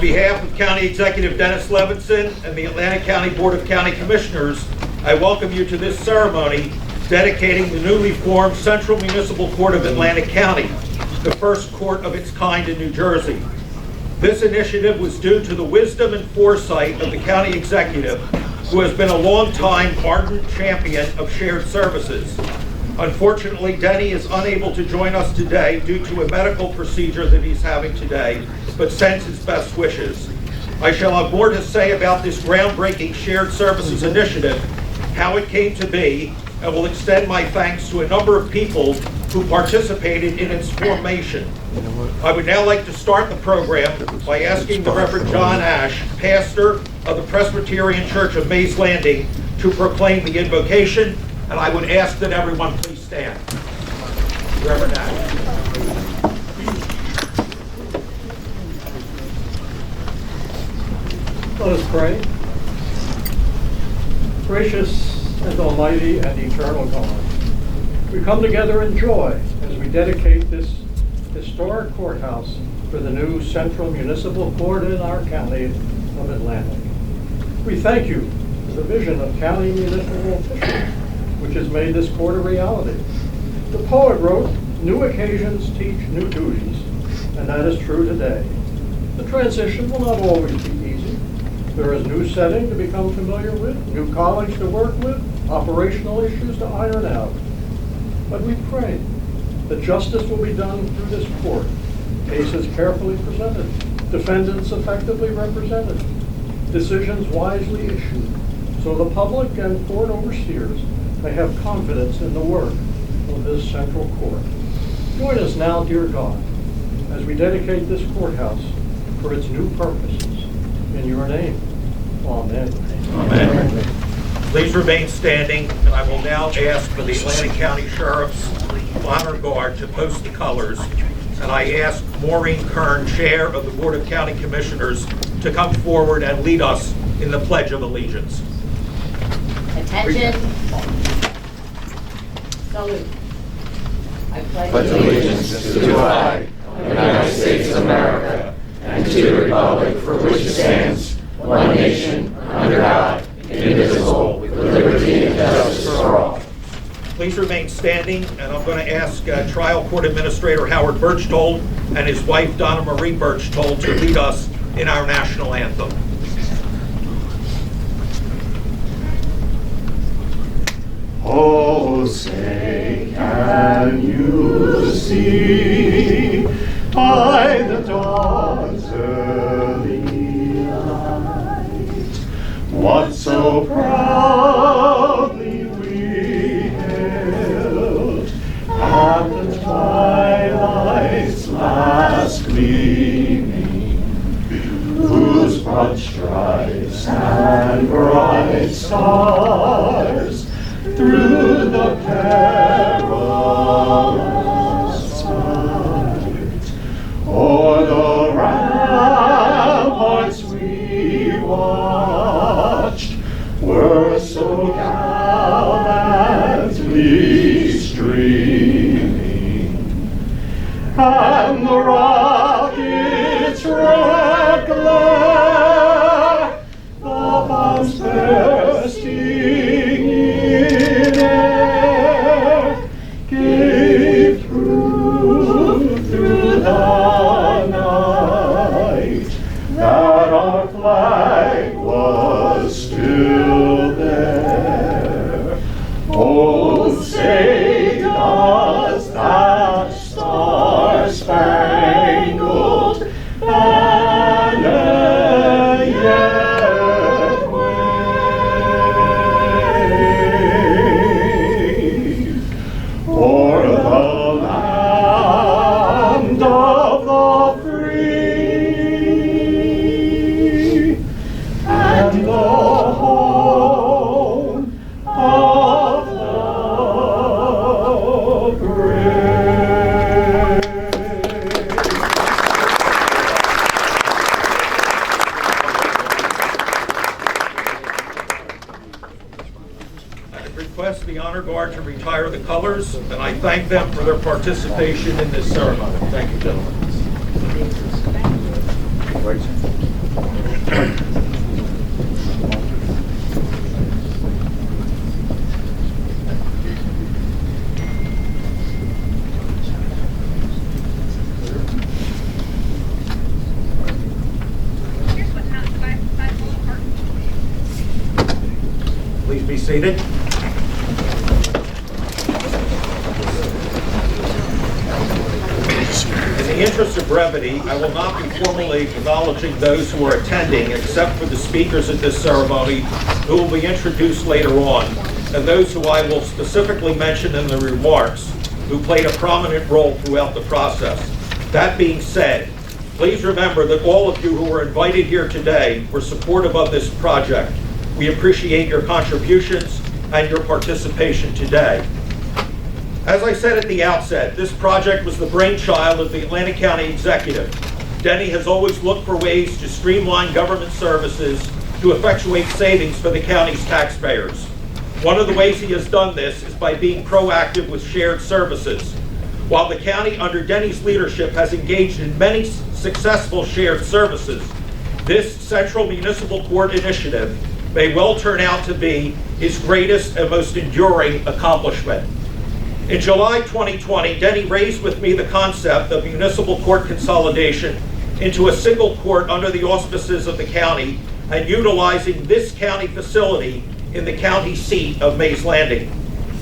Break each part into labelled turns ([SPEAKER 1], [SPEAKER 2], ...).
[SPEAKER 1] On behalf of County Executive Dennis Levinson and the Atlantic County Board of County Commissioners, I welcome you to this ceremony dedicating the newly formed Central Municipal Court of Atlantic County, the first court of its kind in New Jersey. This initiative was due to the wisdom and foresight of the county executive, who has been a long-time ardent champion of shared services. Unfortunately, Denny is unable to join us today due to a medical procedure that he's having today, but sends his best wishes. I shall have more to say about this groundbreaking shared services initiative, how it came to be, and will extend my thanks to a number of people who participated in its formation. I would now like to start the program by asking the Reverend John Ash, pastor of the Presbyterian Church of Mays Landing, to proclaim the invocation, and I would ask that everyone please stand. Reverend Ash.
[SPEAKER 2] Let us pray. Gracious and almighty and eternal God, we come together in joy as we dedicate this historic courthouse for the new Central Municipal Court in our county of Atlantic. We thank you for the vision of county municipal officials, which has made this court a reality. The poet wrote, "New occasions teach new duties," and that is true today. The transition will not always be easy. There is new setting to become familiar with, new colleagues to work with, operational issues to iron out. But we pray that justice will be done through this court, cases carefully presented, defendants effectively represented, decisions wisely issued, so the public and court overseers may have confidence in the work of this central court. Join us now, dear God, as we dedicate this courthouse for its new purposes. In your name, amen.
[SPEAKER 1] Amen. Please remain standing, and I will now ask for the Atlantic County Sheriff's Honor Guard to post the colors. And I ask Maureen Kern, Chair of the Board of County Commissioners, to come forward and lead us in the Pledge of Allegiance.
[SPEAKER 3] Attention. Salute. I pledge
[SPEAKER 4] allegiance to the flag of the United States of America and to the republic for which it stands, one nation, under God, indivisible, with liberty and justice for all.
[SPEAKER 1] Please remain standing, and I'm going to ask Trial Court Administrator Howard Birchtold and his wife Donna Marie Birchtold to lead us in our national anthem.
[SPEAKER 4] Oh, say, can you see by the dawn's early light what so proudly we hailed at the twilight's last gleaming, whose broad stripes and bright stars through the perilous fight, o'er the ramparts we watched, were so gallantly streaming, and the rocket's red glare, the bombs bursting in air, gave proof through the night that our flag was still there. Oh, say does that star-spangled banner yet wave o'er the land of the free and the home of the brave?
[SPEAKER 1] I request the Honor Guard to retire the colors, and I thank them for their participation in this ceremony. Thank you, gentlemen. Please be seated. In the interest of brevity, I will not be formally acknowledging those who are attending except for the speakers at this ceremony who will be introduced later on, and those who I will specifically mention in the remarks who played a prominent role throughout the process. That being said, please remember that all of you who were invited here today were supportive of this project. We appreciate your contributions and your participation today. As I said at the outset, this project was the brainchild of the Atlantic County Executive. Denny has always looked for ways to streamline government services to effectuate savings for the county's taxpayers. One of the ways he has done this is by being proactive with shared services. While the county under Denny's leadership has engaged in many successful shared services, this Central Municipal Court initiative may well turn out to be his greatest and most enduring accomplishment. In July 2020, Denny raised with me the concept of municipal court consolidation into a single court under the auspices of the county and utilizing this county facility in the county seat of Mays Landing.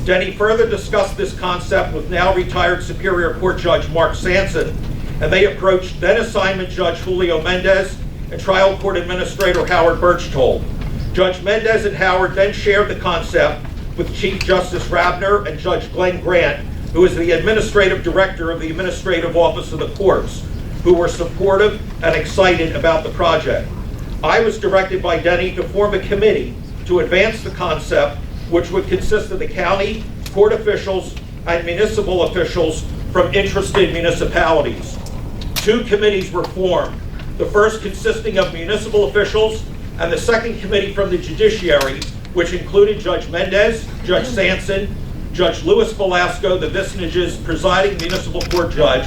[SPEAKER 1] Denny further discussed this concept with now retired Superior Court Judge Mark Sanson, and they approached then assignment Judge Julio Mendez and Trial Court Administrator Howard Birchtold. Judge Mendez and Howard then shared the concept with Chief Justice Rabner and Judge Glenn Grant, who is the Administrative Director of the Administrative Office of the Courts, who were supportive and excited about the project. I was directed by Denny to form a committee to advance the concept, which would consist of the county, court officials, and municipal officials from interested municipalities. Two committees were formed, the first consisting of municipal officials, and the second committee from the judiciary, which included Judge Mendez, Judge Sanson, Judge Louis Velasco, the vicinage's presiding municipal court judge,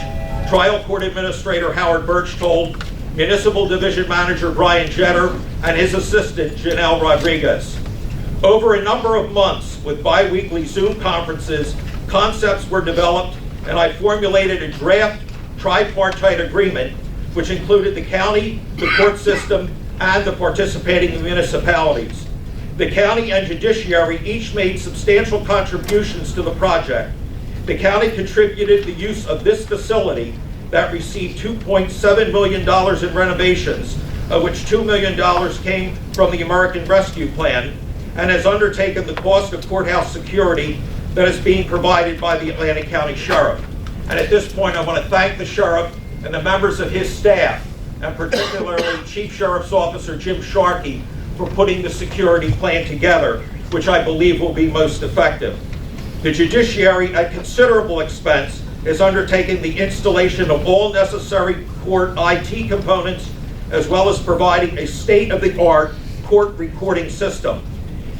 [SPEAKER 1] Trial Court Administrator Howard Birchtold, Municipal Division Manager Brian Jetter, and his assistant Janelle Rodriguez. Over a number of months, with bi-weekly Zoom conferences, concepts were developed, and I formulated a draft tripartite agreement, which included the county, the court system, and the participating municipalities. The county and judiciary each made substantial contributions to the project. The county contributed the use of this facility that received $2.7 million in renovations, of which $2 million came from the American Rescue Plan, and has undertaken the cost of courthouse security that is being provided by the Atlantic County Sheriff. And at this point, I want to thank the Sheriff and the members of his staff, and particularly Chief Sheriff's Officer Jim Sharkey, for putting the security plan together, which I believe will be most effective. The judiciary, at considerable expense, is undertaking the installation of all necessary court IT components, as well as providing a state-of-the-art court recording system.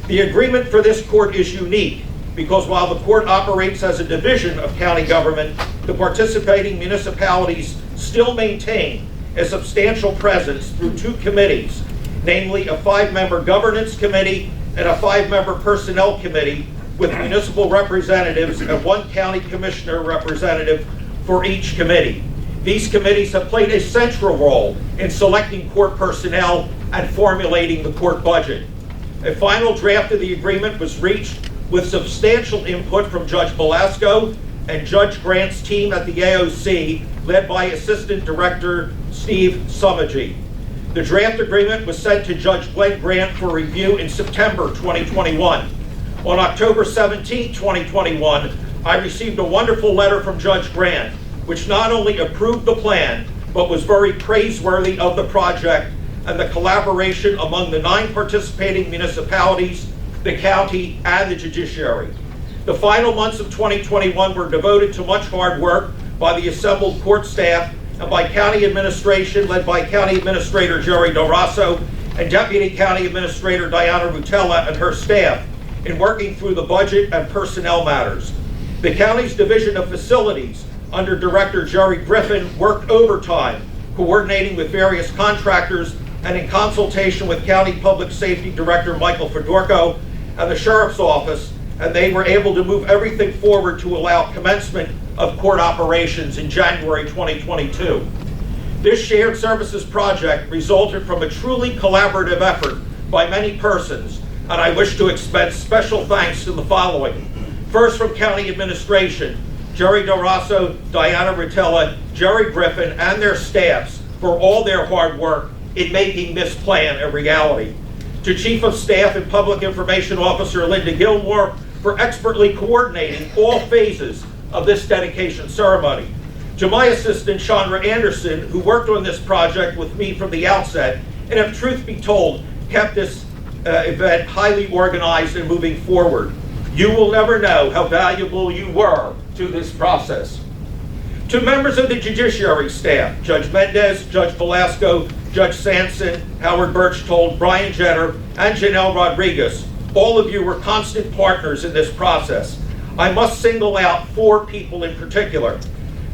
[SPEAKER 1] The agreement for this court is unique because while the court operates as a division of county government, the participating municipalities still maintain a substantial presence through two committees, namely a 5-member governance committee and a 5-member personnel committee with municipal representatives and 1 county commissioner representative for each committee. These committees have played a central role in selecting court personnel and formulating the court budget. A final draft of the agreement was reached with substantial input from Judge Velasco and Judge Grant's team at the AOC, led by Assistant Director Steve Summagy. The draft agreement was sent to Judge Glenn Grant for review in September 2021. On October 17, 2021, I received a wonderful letter from Judge Grant, which not only approved the plan, but was very praiseworthy of the project and the collaboration among the 9 participating municipalities, the county, and the judiciary. The final months of 2021 were devoted to much hard work by the assembled court staff and by county administration led by County Administrator Jerry Del Rosso and Deputy County Administrator Diana Rutella and her staff in working through the budget and personnel matters. The county's Division of Facilities under Director Jerry Griffin worked overtime, coordinating with various contractors and in consultation with County Public Safety Director Michael Fedorko and the Sheriff's Office, and they were able to move everything forward to allow commencement of court operations in January 2022. This shared services project resulted from a truly collaborative effort by many persons, and I wish to extend special thanks to the following. First, from County Administration, Jerry DeRosso, Diana Rotella, Jerry Griffin, and their staffs for all their hard work in making this plan a reality. To Chief of Staff and Public Information Officer Linda Gilmore for expertly coordinating all phases of this dedication ceremony. To my assistant, Chandra Anderson, who worked on this project with me from the outset, and if truth be told, kept this event highly organized and moving forward. You will never know how valuable you were to this process. To members of the judiciary staff, Judge Mendez, Judge Velasco, Judge Sampson, Howard Birchtold, Brian Jenner, and Janelle Rodriguez, all of you were constant partners in this process. I must single out 4 people in particular.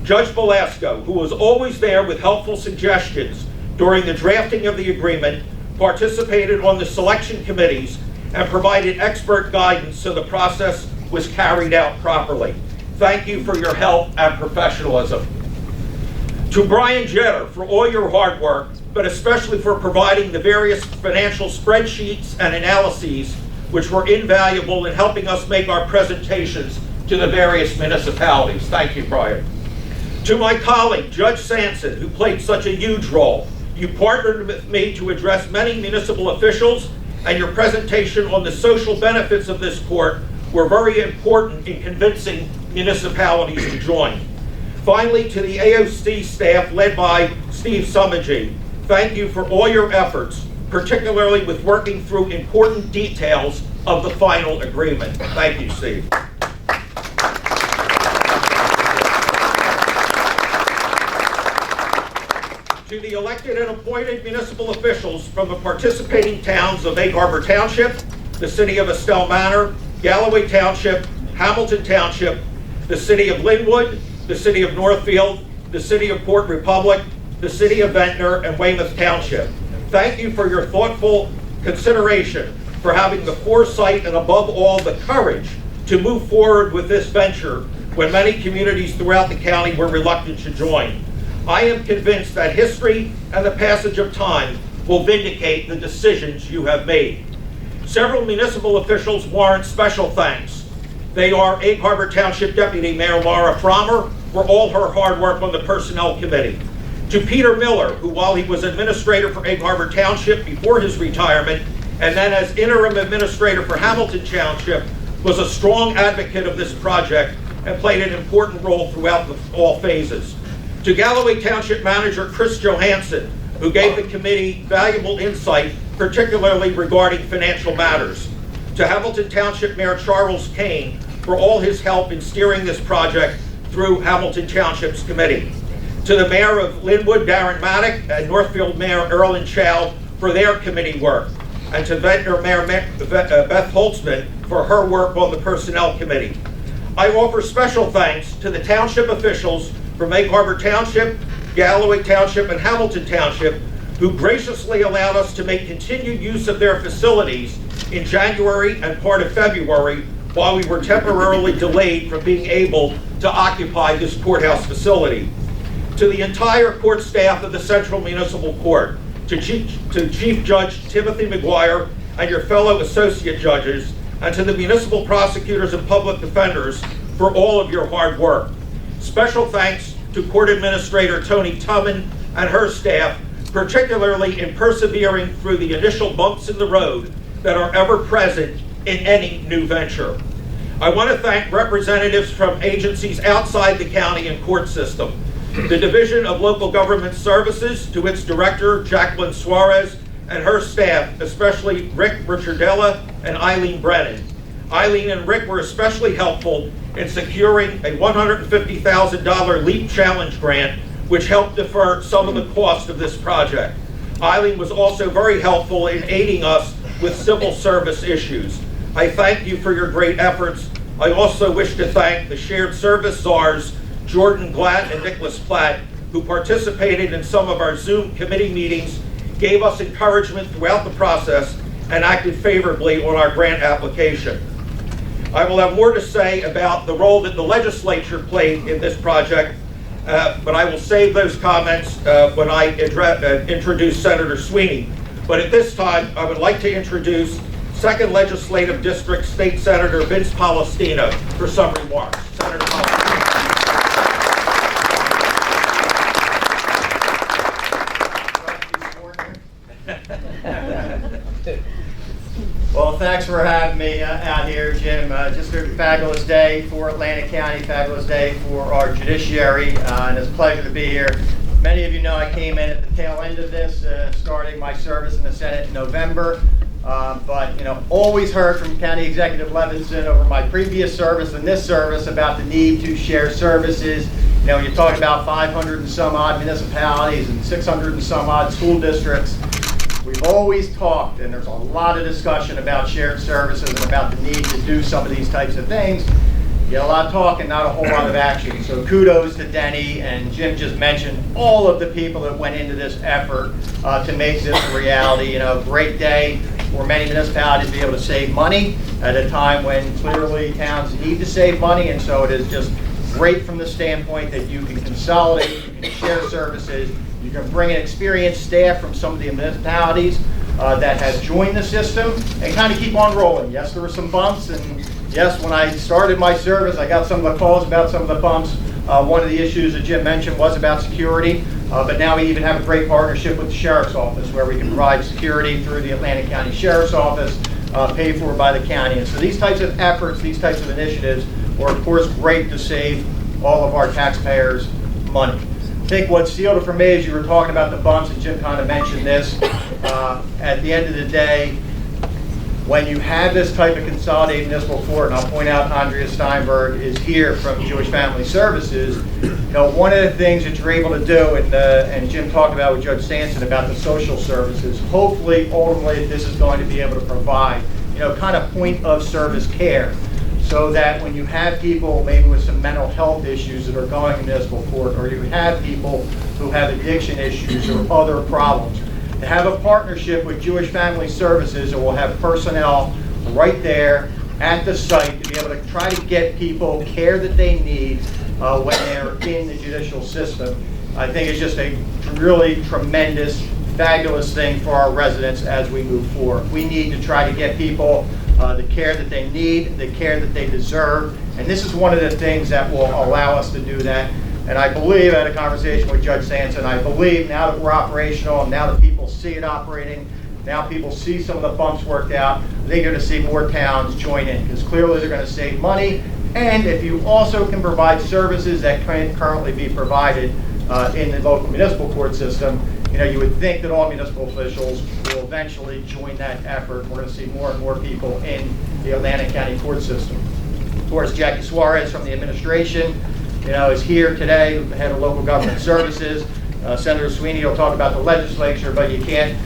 [SPEAKER 1] Judge Velasco, who was always there with helpful suggestions during the drafting of the agreement, participated on the selection committees, and provided expert guidance so the process was carried out properly. Thank you for your help and professionalism. To Brian Jenner for all your hard work, but especially for providing the various financial spreadsheets and analyses which were invaluable in helping us make our presentations to the various municipalities. Thank you, Brian. To my colleague, Judge Sampson, who played such a huge role. You partnered with me to address many municipal officials, and your presentation on the social benefits of this court were very important in convincing municipalities to join. Finally, to the AOC staff led by Steve Summagy, thank you for all your efforts, particularly with working through important details of the final agreement. Thank you, Steve. To the elected and appointed municipal officials from the participating towns of Egg Harbor Township, the City of Estelle Manor, Galloway Township, Hamilton Township, the City of Linwood, the City of Northfield, the City of Port Republic, the City of Ventnor, and Weymouth Township. Thank you for your thoughtful consideration, for having the foresight and above all the courage to move forward with this venture when many communities throughout the county were reluctant to join. I am convinced that history and the passage of time will vindicate the decisions you have made. Several municipal officials warrant special thanks. They are Egg Harbor Township Deputy Mayor Laura Frommer for all her hard work on the Personnel Committee. To Peter Miller, who while he was administrator for Egg Harbor Township before his retirement, and then as interim administrator for Hamilton Township, was a strong advocate of this project and played an important role throughout all phases. To Galloway Township Manager Chris Johansson, who gave the committee valuable insight, particularly regarding financial matters. To Hamilton Township Mayor Charles Kane for all his help in steering this project through Hamilton Township's committee. To the Mayor of Linwood, Darren Maddock, and Northfield Mayor Erlen Chow for their committee work. And to Ventnor Mayor Beth Holtzman for her work on the Personnel Committee. I offer special thanks to the township officials from Egg Harbor Township, Galloway Township, and Hamilton Township, who graciously allowed us to make continued use of their facilities in January and part of February while we were temporarily delayed from being able to occupy this courthouse facility. To the entire court staff of the Central Municipal Court, to Chief Judge Timothy Mcguire and your fellow associate judges, and to the municipal prosecutors and public defenders for all of your hard work. Special thanks to Court Administrator Tony Tubman and her staff, particularly in persevering through the initial bumps in the road that are ever present in any new venture. I want to thank representatives from agencies outside the county and court system. The Division of Local Government Services, to its director, Jacqueline Suarez, and her staff, especially Rick Richardella and Eileen Brennan. Eileen and Rick were especially helpful in securing a $150,000 LEAP Challenge grant, which helped defer some of the cost of this project. Eileen was also very helpful in aiding us with civil service issues. I thank you for your great efforts. I also wish to thank the shared service czars, Jordan Glatt and Nicholas Platt, who participated in some of our Zoom committee meetings gave us encouragement throughout the process, and acted favorably on our grant application. I will have more to say about the role that the legislature played in this project, but I will save those comments when I introduce Senator Sweeney. But at this time, I would like to introduce 2nd Legislative District State Senator Vince Palestina for some remarks. Senator Palestina.
[SPEAKER 5] Well, thanks for having me out here, Jim. Just a fabulous day for Atlantic County, fabulous day for our judiciary, and it's a pleasure to be here. Many of you know I came in at the tail end of this, starting my service in the Senate in November. But always heard from County Executive Levinson over my previous service and this service about the need to share services. When you talk about 500 and some odd municipalities and 600 and some odd school districts, we've always talked, and there's a lot of discussion about shared services and about the need to do some of these types of things. You get a lot of talk and not a whole lot of action. So kudos to Denny, and Jim just mentioned all of the people that went into this effort to make this a reality. Great day for many municipalities to be able to save money at a time when clearly towns need to save money, and so it is just great from the standpoint that you can consolidate, you can share services, you can bring in experienced staff from some of the municipalities that have joined the system and kind of keep on rolling. Yes, there were some bumps, and yes, when I started my service, I got some of the calls about some of the bumps. One of the issues that Jim mentioned was about security, but now we even have a great partnership with the Sheriff's Office where we can provide security through the Atlantic County Sheriff's Office, paid for by the county. And so these types of efforts, these types of initiatives are of course great to save all of our taxpayers money. I think what sealed it for me is you were talking about the bumps, and Jim kind of mentioned this. At the end of the day, when you have this type of consolidated municipal court, and I'll point out Andrea Steinberg is here from Jewish Family Services, one of the things that you're able to do, and Jim talked about with Judge Sampson about the social services, hopefully, ultimately, this is going to be able to provide, kind of point of service care, so that when you have people maybe with some mental health issues that are going to municipal court, or you have people who have addiction issues or other problems, to have a partnership with Jewish Family Services that will have personnel right there at the site to be able to try to get people care that they need when they're in the judicial system, I think is just a really tremendous, fabulous thing for our residents as we move forward. We need to try to get people the care that they need, the care that they deserve, and this is one of the things that will allow us to do that. And I believe, I had a conversation with Judge Sampson, I believe now that we're operational, and now that people see it operating, now people see some of the bumps worked out, I think you're going to see more towns join in, because clearly they're going to save money, and if you also can provide services that can currently be provided in the local municipal court system, you would think that all municipal officials will eventually join that effort. We're going to see more and more people in the Atlantic County court system. Of course, Jackie Suarez from the administration, is here today, head of local government services. Senator Sweeney will talk about the legislature, but you can't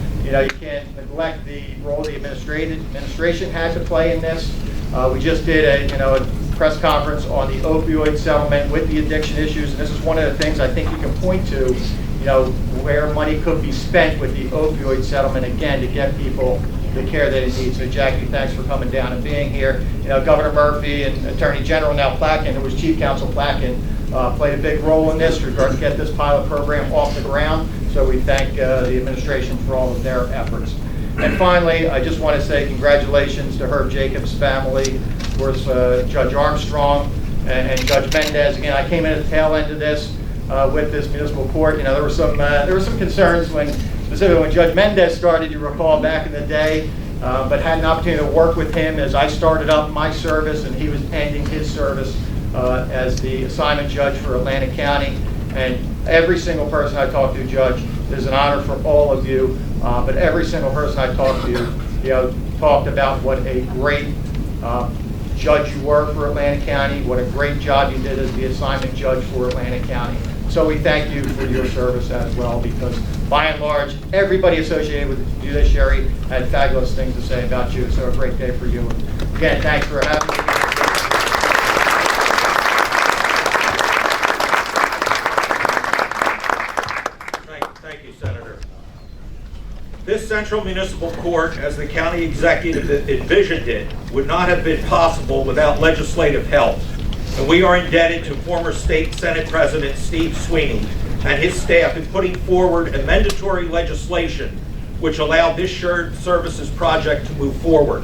[SPEAKER 5] neglect the role the administration had to play in this. We just did a press conference on the opioid settlement with the addiction issues, and this is one of the things I think you can point to, where money could be spent with the opioid settlement, again, to get people the care that it needs. So Jackie, thanks for coming down and being here. Governor Murphy and Attorney General now Placken, who was Chief Counsel Placken, played a big role in this regard to get this pilot program off the ground. So we thank the administration for all of their efforts. And finally, I just want to say congratulations to Herb Jacobs' family, of course, Judge Armstrong and Judge Mendez. Again, I came in at the tail end of this with this municipal court. There were some concerns specifically when Judge Mendez started, you recall back in the day, but had an opportunity to work with him as I started up my service and he was ending his service as the assignment judge for Atlantic County. And every single person I talked to, Judge, it is an honor for all of you, but every single person I talked to, talked about what a great judge you were for Atlantic County, what a great job you did as the assignment judge for Atlantic County. So we thank you for your service as well, because by and large, everybody associated with the judiciary had fabulous things to say about you. So a great day for you. And again, thanks for having me.
[SPEAKER 1] Thank you, Senator. Central Municipal Court, as the county executive envisioned it, would not have been possible without legislative help. And we are indebted to former State Senate President Steve Sweeney and his staff in putting forward amendatory legislation which allowed this shared services project to move forward.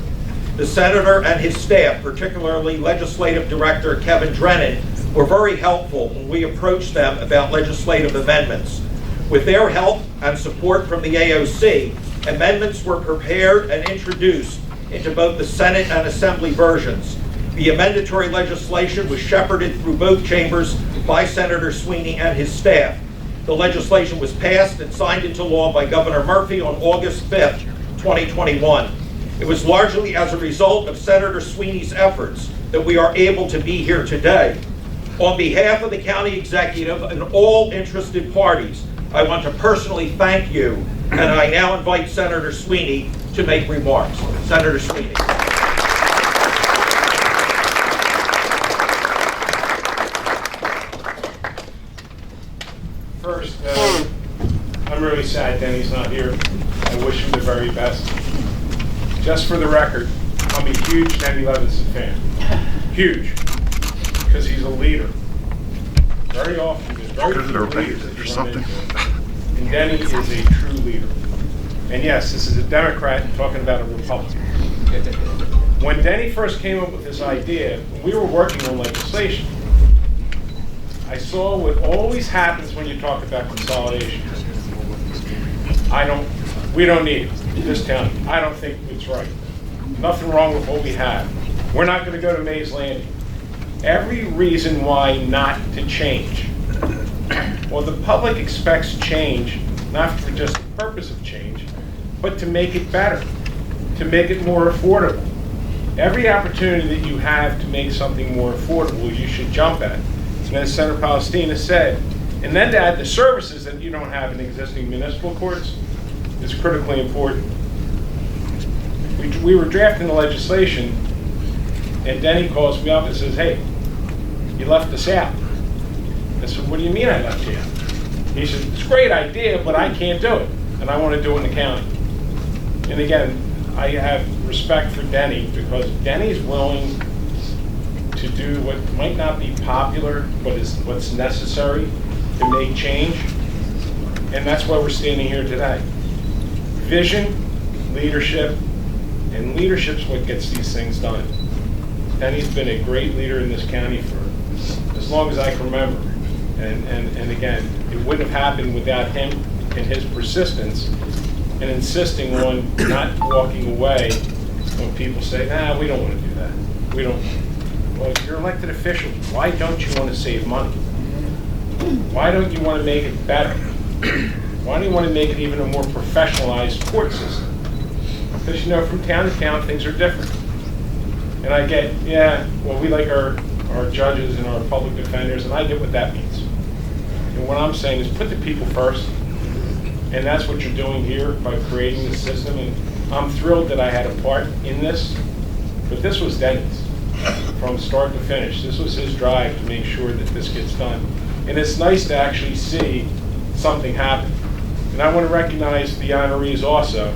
[SPEAKER 1] The senator and his staff, particularly Legislative Director Kevin Drennan, were very helpful when we approached them about legislative amendments. With their help and support from the AOC, amendments were prepared and introduced into both the Senate and Assembly versions. The amendatory legislation was shepherded through both chambers by Senator Sweeney and his staff. The legislation was passed and signed into law by Governor Murphy on August 5th, 2021. It was largely as a result of Senator Sweeney's efforts that we are able to be here today. On behalf of the county executive and all interested parties, I want to personally thank you, and I now invite Senator Sweeney to make remarks. Senator Sweeney.
[SPEAKER 6] First, I'm really sad Denny's not here. I wish him the very best. Just for the record, I'm a huge Denny Levinson fan. Huge. Because he's a leader. Very often, there's very few leaders that you run into. And Denny is a true leader. And yes, this is a Democrat talking about a Republican. When Denny first came up with this idea, when we were working on legislation, I saw what always happens when you talk about consolidation. We don't need it in this town. I don't think it's right. Nothing wrong with what we have. We're not going to go to Mays Landing. Every reason why not to change. Well, the public expects change, not for just the purpose of change, but to make it better, to make it more affordable. Every opportunity that you have to make something more affordable, you should jump at. And as Senator Palestina said, and then to add the services that you don't have in existing municipal courts is critically important. We were drafting the legislation, and Denny calls me up and says, "Hey, you left us out." I said, "What do you mean I left you out?" He said, "It's a great idea, but I can't do it, and I want to do it in the county." And again, I have respect for Denny because Denny's willing to do what might not be popular, but is what's necessary to make change. And that's why we're standing here today. Vision, leadership, and leadership's what gets these things done. Denny's been a great leader in this county for as long as I can remember. And again, it wouldn't have happened without him and his persistence and insisting on not walking away when people say, "Nah, we don't want to do that. We don't." Well, you're elected officials. Why don't you want to save money? Why don't you want to make it better? Why do you want to make it even a more professionalized court system? Because, you know, from town to town, things are different. And I get, yeah, well, we like our judges and our public defenders, and I get what that means. And what I'm saying is put the people first. And that's what you're doing here by creating this system. And I'm thrilled that I had a part in this. But this was Denny's from start to finish. This was his drive to make sure that this gets done. And it's nice to actually see something happen. And I want to recognize the honorees also.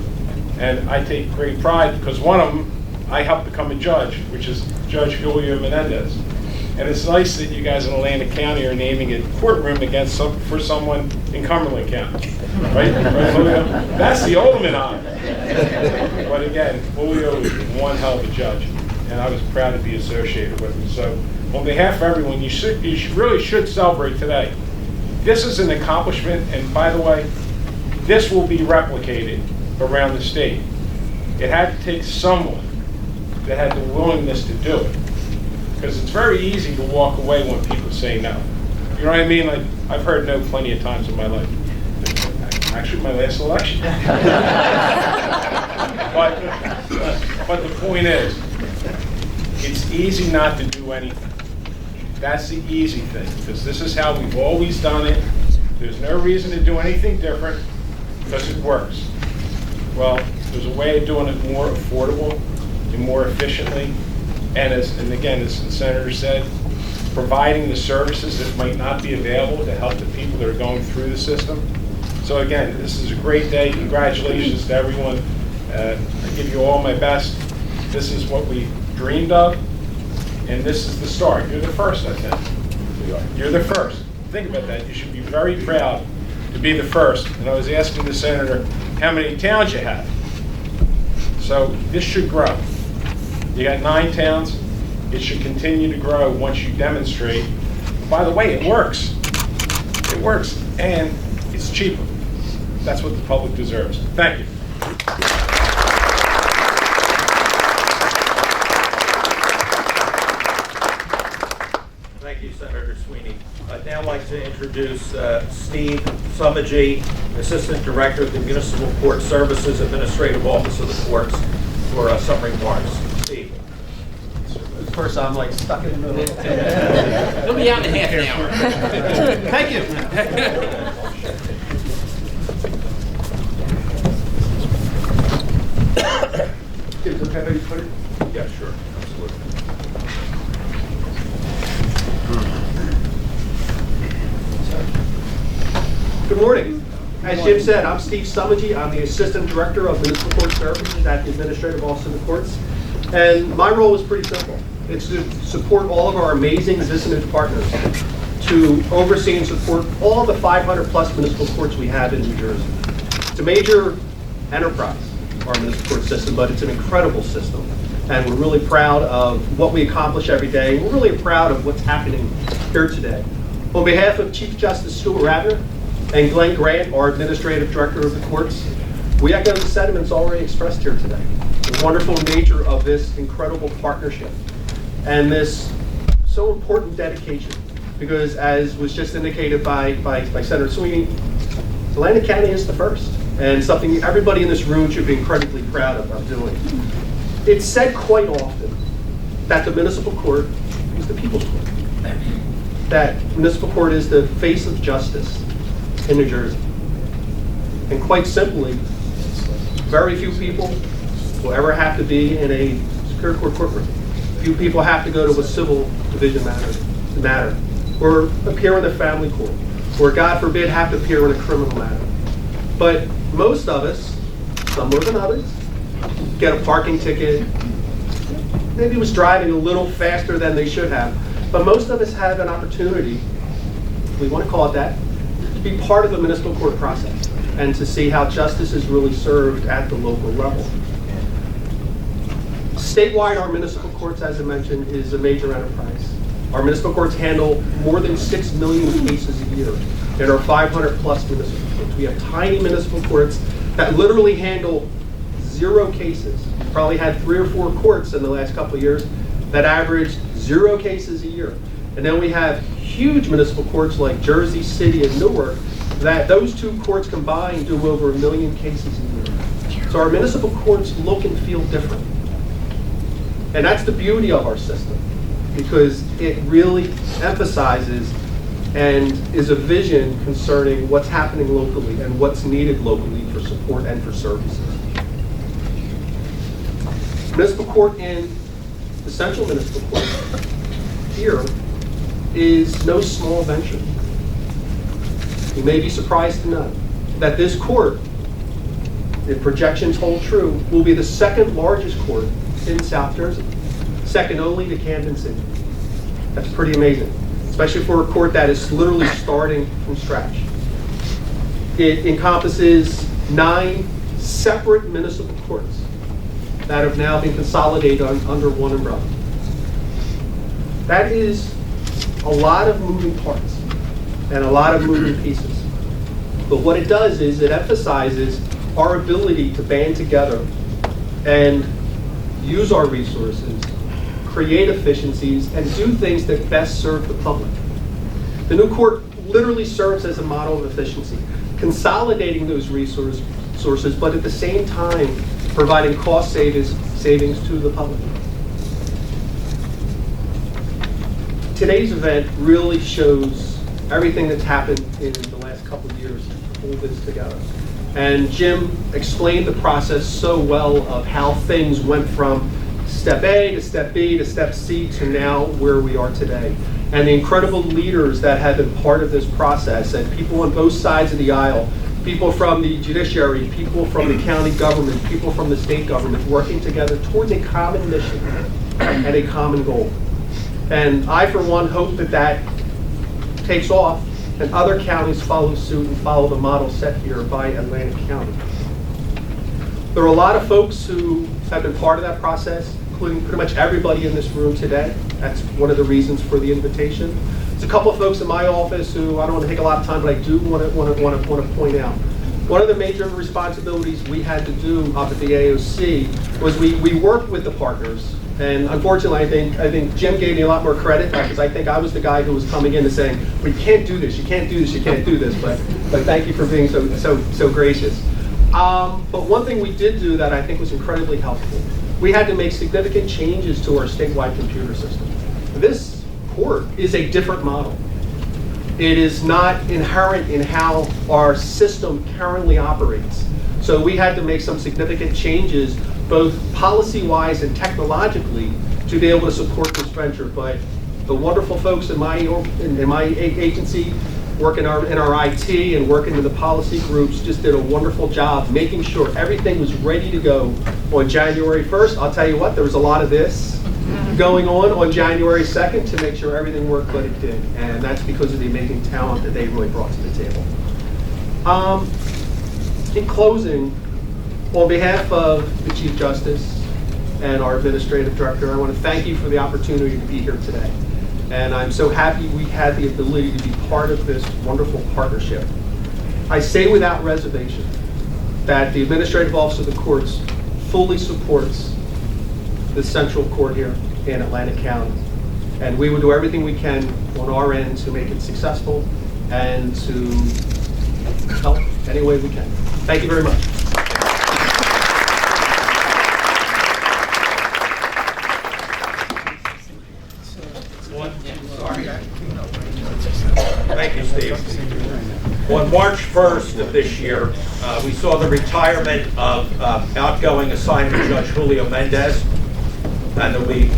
[SPEAKER 6] And I take great pride because one of them, I helped become a judge, which is Judge Julio Menendez. And it's nice that you guys in Atlantic County are naming a courtroom for someone in Cumberland County. Right, Julio? That's the ultimate honor. But again, Julio is one hell of a judge. And I was proud to be associated with him. So on behalf of everyone, you really should celebrate today. This is an accomplishment, and by the way, this will be replicated around the state. It had to take someone that had the willingness to do it. Because it's very easy to walk away when people say no. You know what I mean? Like, I've heard no plenty of times in my life. Actually, my last election. But the point is, it's easy not to do anything. That's the easy thing, because this is how we've always done it. There's no reason to do anything different, because it works. Well, there's a way of doing it more affordable and more efficiently. And again, as the Senator said, providing the services that might not be available to help the people that are going through the system. So again, this is a great day. Congratulations to everyone. I give you all my best. This is what we dreamed of, and this is the start. You're the first, I think. You're the first. Think about that. You should be very proud to be the first. And I was asking the senator how many towns you have. So this should grow. You got 9 towns. It should continue to grow once you demonstrate. By the way, it works. It works, and it's cheaper. That's what the public deserves. Thank you.
[SPEAKER 1] Thank you, Senator Sweeney. I'd now like to introduce Steve Summagy, Assistant Director of the Municipal Court Services Administrative Office of the Courts, for some remarks. Steve.
[SPEAKER 7] First, I'm like stuck in the middle.
[SPEAKER 4] He'll be out in half an hour.
[SPEAKER 7] Thank you. Is it okay if I put it?
[SPEAKER 1] Yeah, sure. Absolutely.
[SPEAKER 7] Good morning. As Jim said, I'm Steve Summagy. I'm the Assistant Director of Municipal Court Services at the Administrative Office of the Courts. And my role is pretty simple. It's to support all of our amazing Vicinage partners, to oversee and support all the 500 plus municipal courts we have in New Jersey. It's a major enterprise, our municipal court system, but it's an incredible system. And we're really proud of what we accomplish every day. We're really proud of what's happening here today. On behalf of Chief Justice Stuart Radner and Glenn Grant, our Administrative Director of the Courts, we echo the sentiments already expressed here today. The wonderful nature of this incredible partnership and this so important dedication, because as was just indicated by Senator Sweeney, Atlantic County is the first, and something everybody in this room should be incredibly proud of doing. It's said quite often that the municipal court is the people's court, that municipal court is the face of justice in New Jersey. And quite simply, very few people will ever have to be in a Superior Court courtroom. Few people have to go to a civil division matter, or appear in the family court, or God forbid have to appear in a criminal matter. But most of us, some more than others, get a parking ticket, maybe was driving a little faster than they should have, but most of us have an opportunity, if we want to call it that, to be part of the municipal court process and to see how justice is really served at the local level. Statewide, our municipal courts, as I mentioned, is a major enterprise. Our municipal courts handle more than 6 million cases a year in our 500 plus municipal courts. We have tiny municipal courts that literally handle 0 cases. We probably had 3 or 4 courts in the last couple of years that averaged 0 cases a year. And then we have huge municipal courts like Jersey City and Newark that those 2 courts combined do over 1 million cases a year. So our municipal courts look and feel different. And that's the beauty of our system, because it really emphasizes and is a vision concerning what's happening locally and what's needed locally for support and for services. Municipal court in the Central Municipal Court here is no small venture. You may be surprised to know that this court, if projections hold true, will be the 2nd largest court in South Jersey, second only to Camden City. That's pretty amazing, especially for a court that is literally starting from scratch. It encompasses 9 separate municipal courts that have now been consolidated under one umbrella. That is a lot of moving parts and a lot of moving pieces. But what it does is it emphasizes our ability to band together and use our resources, create efficiencies, and do things that best serve the public. The new court literally serves as a model of efficiency, consolidating those resources, but at the same time providing cost savings to the public. Today's event really shows everything that's happened in the last couple of years to pull this together. And Jim explained the process so well of how things went from step A to step B to step C to now where we are today. And the incredible leaders that have been part of this process, and people on both sides of the aisle people from the judiciary, people from the county government, people from the state government, working together towards a common mission and a common goal. And I, for one, hope that that takes off and other counties follow suit and follow the model set here by Atlantic County. There are a lot of folks who have been part of that process, including pretty much everybody in this room today. That's one of the reasons for the invitation. There's a couple of folks in my office who I don't want to take a lot of time, but I do want to point out. One of the major responsibilities we had to do up at the AOC was we worked with the partners. And unfortunately, I think Jim gave me a lot more credit because I think I was the guy who was coming in and saying, well, you can't do this, you can't do this, you can't do this. But thank you for being so gracious. But one thing we did do that I think was incredibly helpful, we had to make significant changes to our statewide computer system. This court is a different model. It is not inherent in how our system currently operates. So we had to make some significant changes, both policy-wise and technologically, to be able to support this venture. But the wonderful folks in my agency, working in our IT and working in the policy groups, just did a wonderful job making sure everything was ready to go on January 1st. I'll tell you what, there was a lot of this going on January 2nd to make sure everything worked, but it did. And that's because of the amazing talent that they really brought to the table. In closing, on behalf of the Chief Justice and our Administrative Director, I want to thank you for the opportunity to be here today. And I'm so happy we had the ability to be part of this wonderful partnership. I say without reservation that the Administrative Office of the Courts fully supports the Central Court here in Atlantic County. And we will do everything we can on our end to make it successful and to help any way we can. Thank you very much.
[SPEAKER 1] Thank you, Steve. On March 1st of this year, we saw the retirement of outgoing assignment Judge Julio Mendez, and there'll be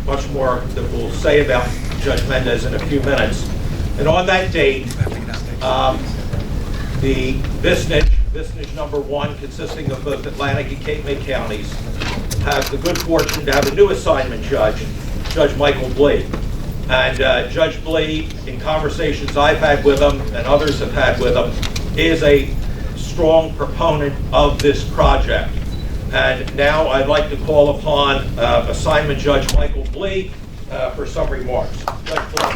[SPEAKER 1] much more that we'll say about Judge Mendez in a few minutes. And on that date, the Vicinage number 1, consisting of both Atlantic and Cape May counties, have the good fortune to have a new assignment judge, Judge Michael Blee. And Judge Blee, in conversations I've had with him and others have had with him, is a strong proponent of this project. And now I'd like to call upon assignment Judge Michael Blee for some remarks. Judge Blee.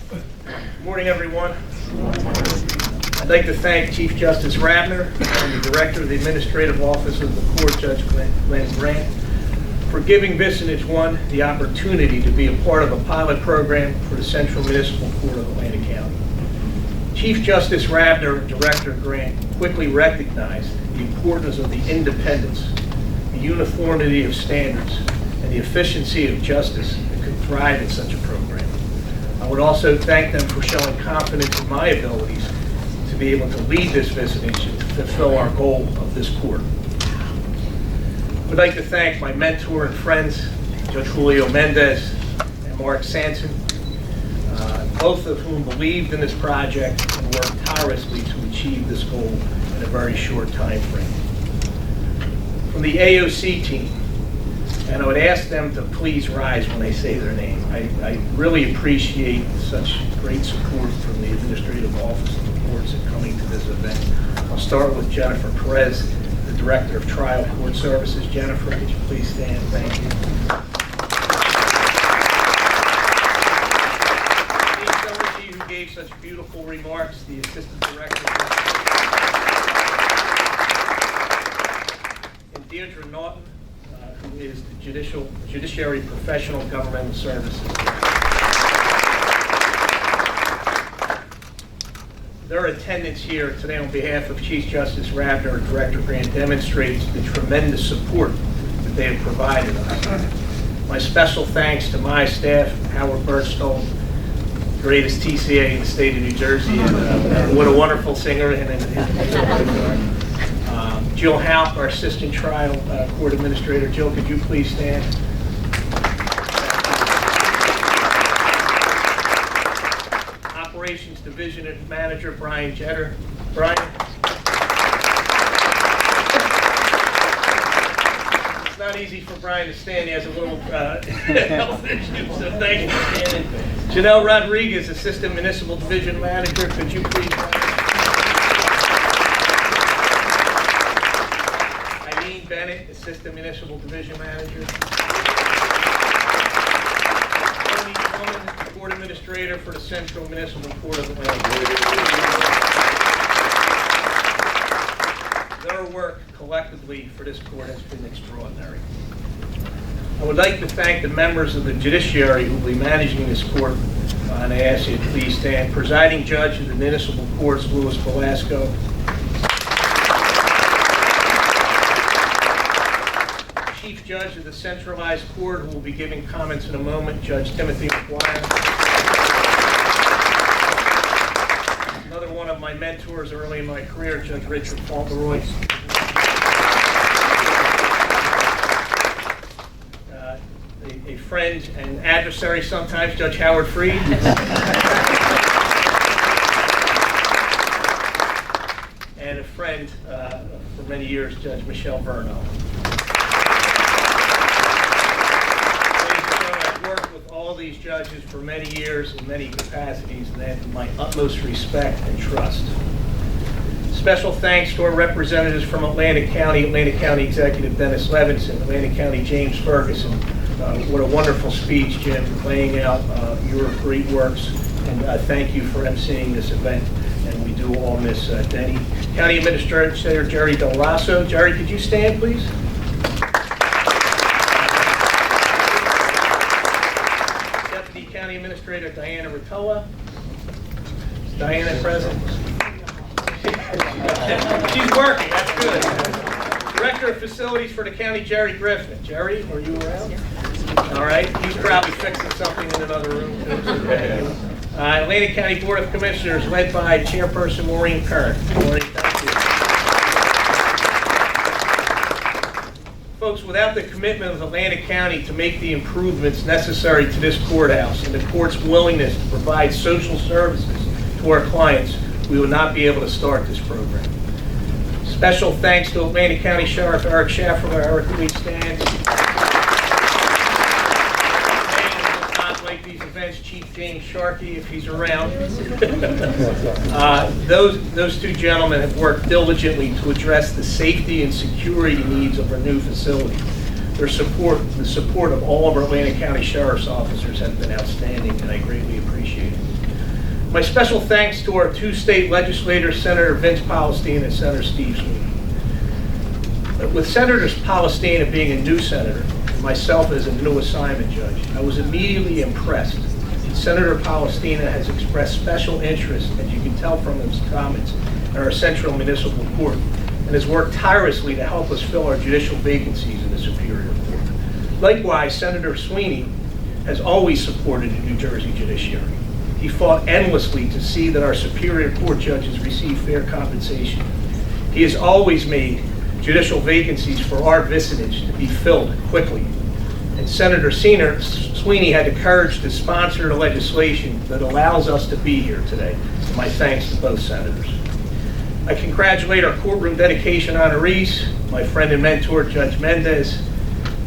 [SPEAKER 8] Good morning, everyone. I'd like to thank Chief Justice Rabner and the Director of the Administrative Office of the Court, Judge Glenn Grant, for giving Vicinage 1 the opportunity to be a part of a pilot program for the Central Municipal Court of Atlantic County. Chief Justice Rabner and Director Grant quickly recognized the importance of the independence, the uniformity of standards, and the efficiency of justice that could thrive in such a program. I would also thank them for showing confidence in my abilities to be able to lead this vicinage and to fulfill our goal of this court. I would like to thank my mentor and friends, Judge Julio Mendez and Mark Sanson, both of whom believed in this project and worked tirelessly to achieve this goal in a very short time frame. From the AOC team, and I would ask them to please rise when I say their name. I really appreciate such great support from the Administrative Office of the Courts in coming to this event. I'll start with Jennifer Perez, the Director of Trial Court Services. Jennifer, could you please stand? Thank you. Steve Summergy, who gave such beautiful remarks, the Assistant Director. And Deirdre Naughton, who is the Judiciary Professional Governmental Services. Their attendance here today on behalf of Chief Justice Rabner and Director Grant demonstrates the tremendous support that they have provided us. My special thanks to my staff, Howard Birchstone, greatest TCA in the state of New Jersey, and what a wonderful singer, and Jill Halp, our Assistant Trial Court Administrator. Jill, could you please stand? Division Manager Brian Jetter. Brian. It's not easy for Brian to stand. He has a little health issue, so thank you for standing. Janelle Rodriguez, Assistant Municipal Division Manager. Could you please? Eileen Bennett, Assistant Municipal Division Manager. Tony Coleman, Court Administrator for the Central Municipal Court of Atlanta. Their work collectively for this court has been extraordinary. I would like to thank the members of the judiciary who will be managing this court, and I ask you to please stand. Presiding Judge of the Municipal Courts, Louis Velasco. Chief Judge of the Centralized Court, who will be giving comments in a moment, Judge Timothy Mcguire. Another one of my mentors early in my career, Judge Richard Fauntleroy. A friend and adversary sometimes, Judge Howard Freed. And a friend for many years, Judge Michelle Verno. I've worked with all these judges for many years in many capacities, and they have my utmost respect and trust. Special thanks to our representatives from Atlantic County Executive Dennis Levinson, Atlantic County James Ferguson. What a wonderful speech, Jim, laying out your great works, and thank you for emceeing this event, and we do all miss Denny. County Administrator Jerry Del Rosso. Jerry, could you stand, please? Deputy County Administrator Diana Rotella. Is Diana present? She's working, that's good. Director of Facilities for the County, Jerry Griffin. Jerry, are you around? All right, he's probably fixing something in another room. Atlantic County Board of Commissioners, led by Chairperson Maureen Kern. Maureen, thank you. Folks, without the commitment of Atlantic County to make the improvements necessary to this courthouse and the court's willingness to provide social services to our clients, we would not be able to start this program. Special thanks to Atlantic County Sheriff Eric Schaffer. Eric, please stand. These events, Chief James Sharkey, if he's around. Those two gentlemen have worked diligently to address the safety and security needs of our new facility. The support of all of our Atlantic County Sheriff's officers has been outstanding, and I greatly appreciate it. My special thanks to our two state legislators, Senator Vince Palestine and Senator Steve Sweeney. With Senator Palestine being a new senator, myself as a new assignment judge, I was immediately impressed. Senator Palestina has expressed special interest, as you can tell from his comments, in our Central Municipal Court, and has worked tirelessly to help us fill our judicial vacancies in the Superior Court. Likewise, Senator Sweeney has always supported the New Jersey judiciary. He fought endlessly to see that our Superior Court judges receive fair compensation. He has always made judicial vacancies for our vicinage to be filled quickly. And Senator Sweeney had the courage to sponsor the legislation that allows us to be here today. So my thanks to both senators. I congratulate our courtroom dedication honorees, my friend and mentor, Judge Mendez,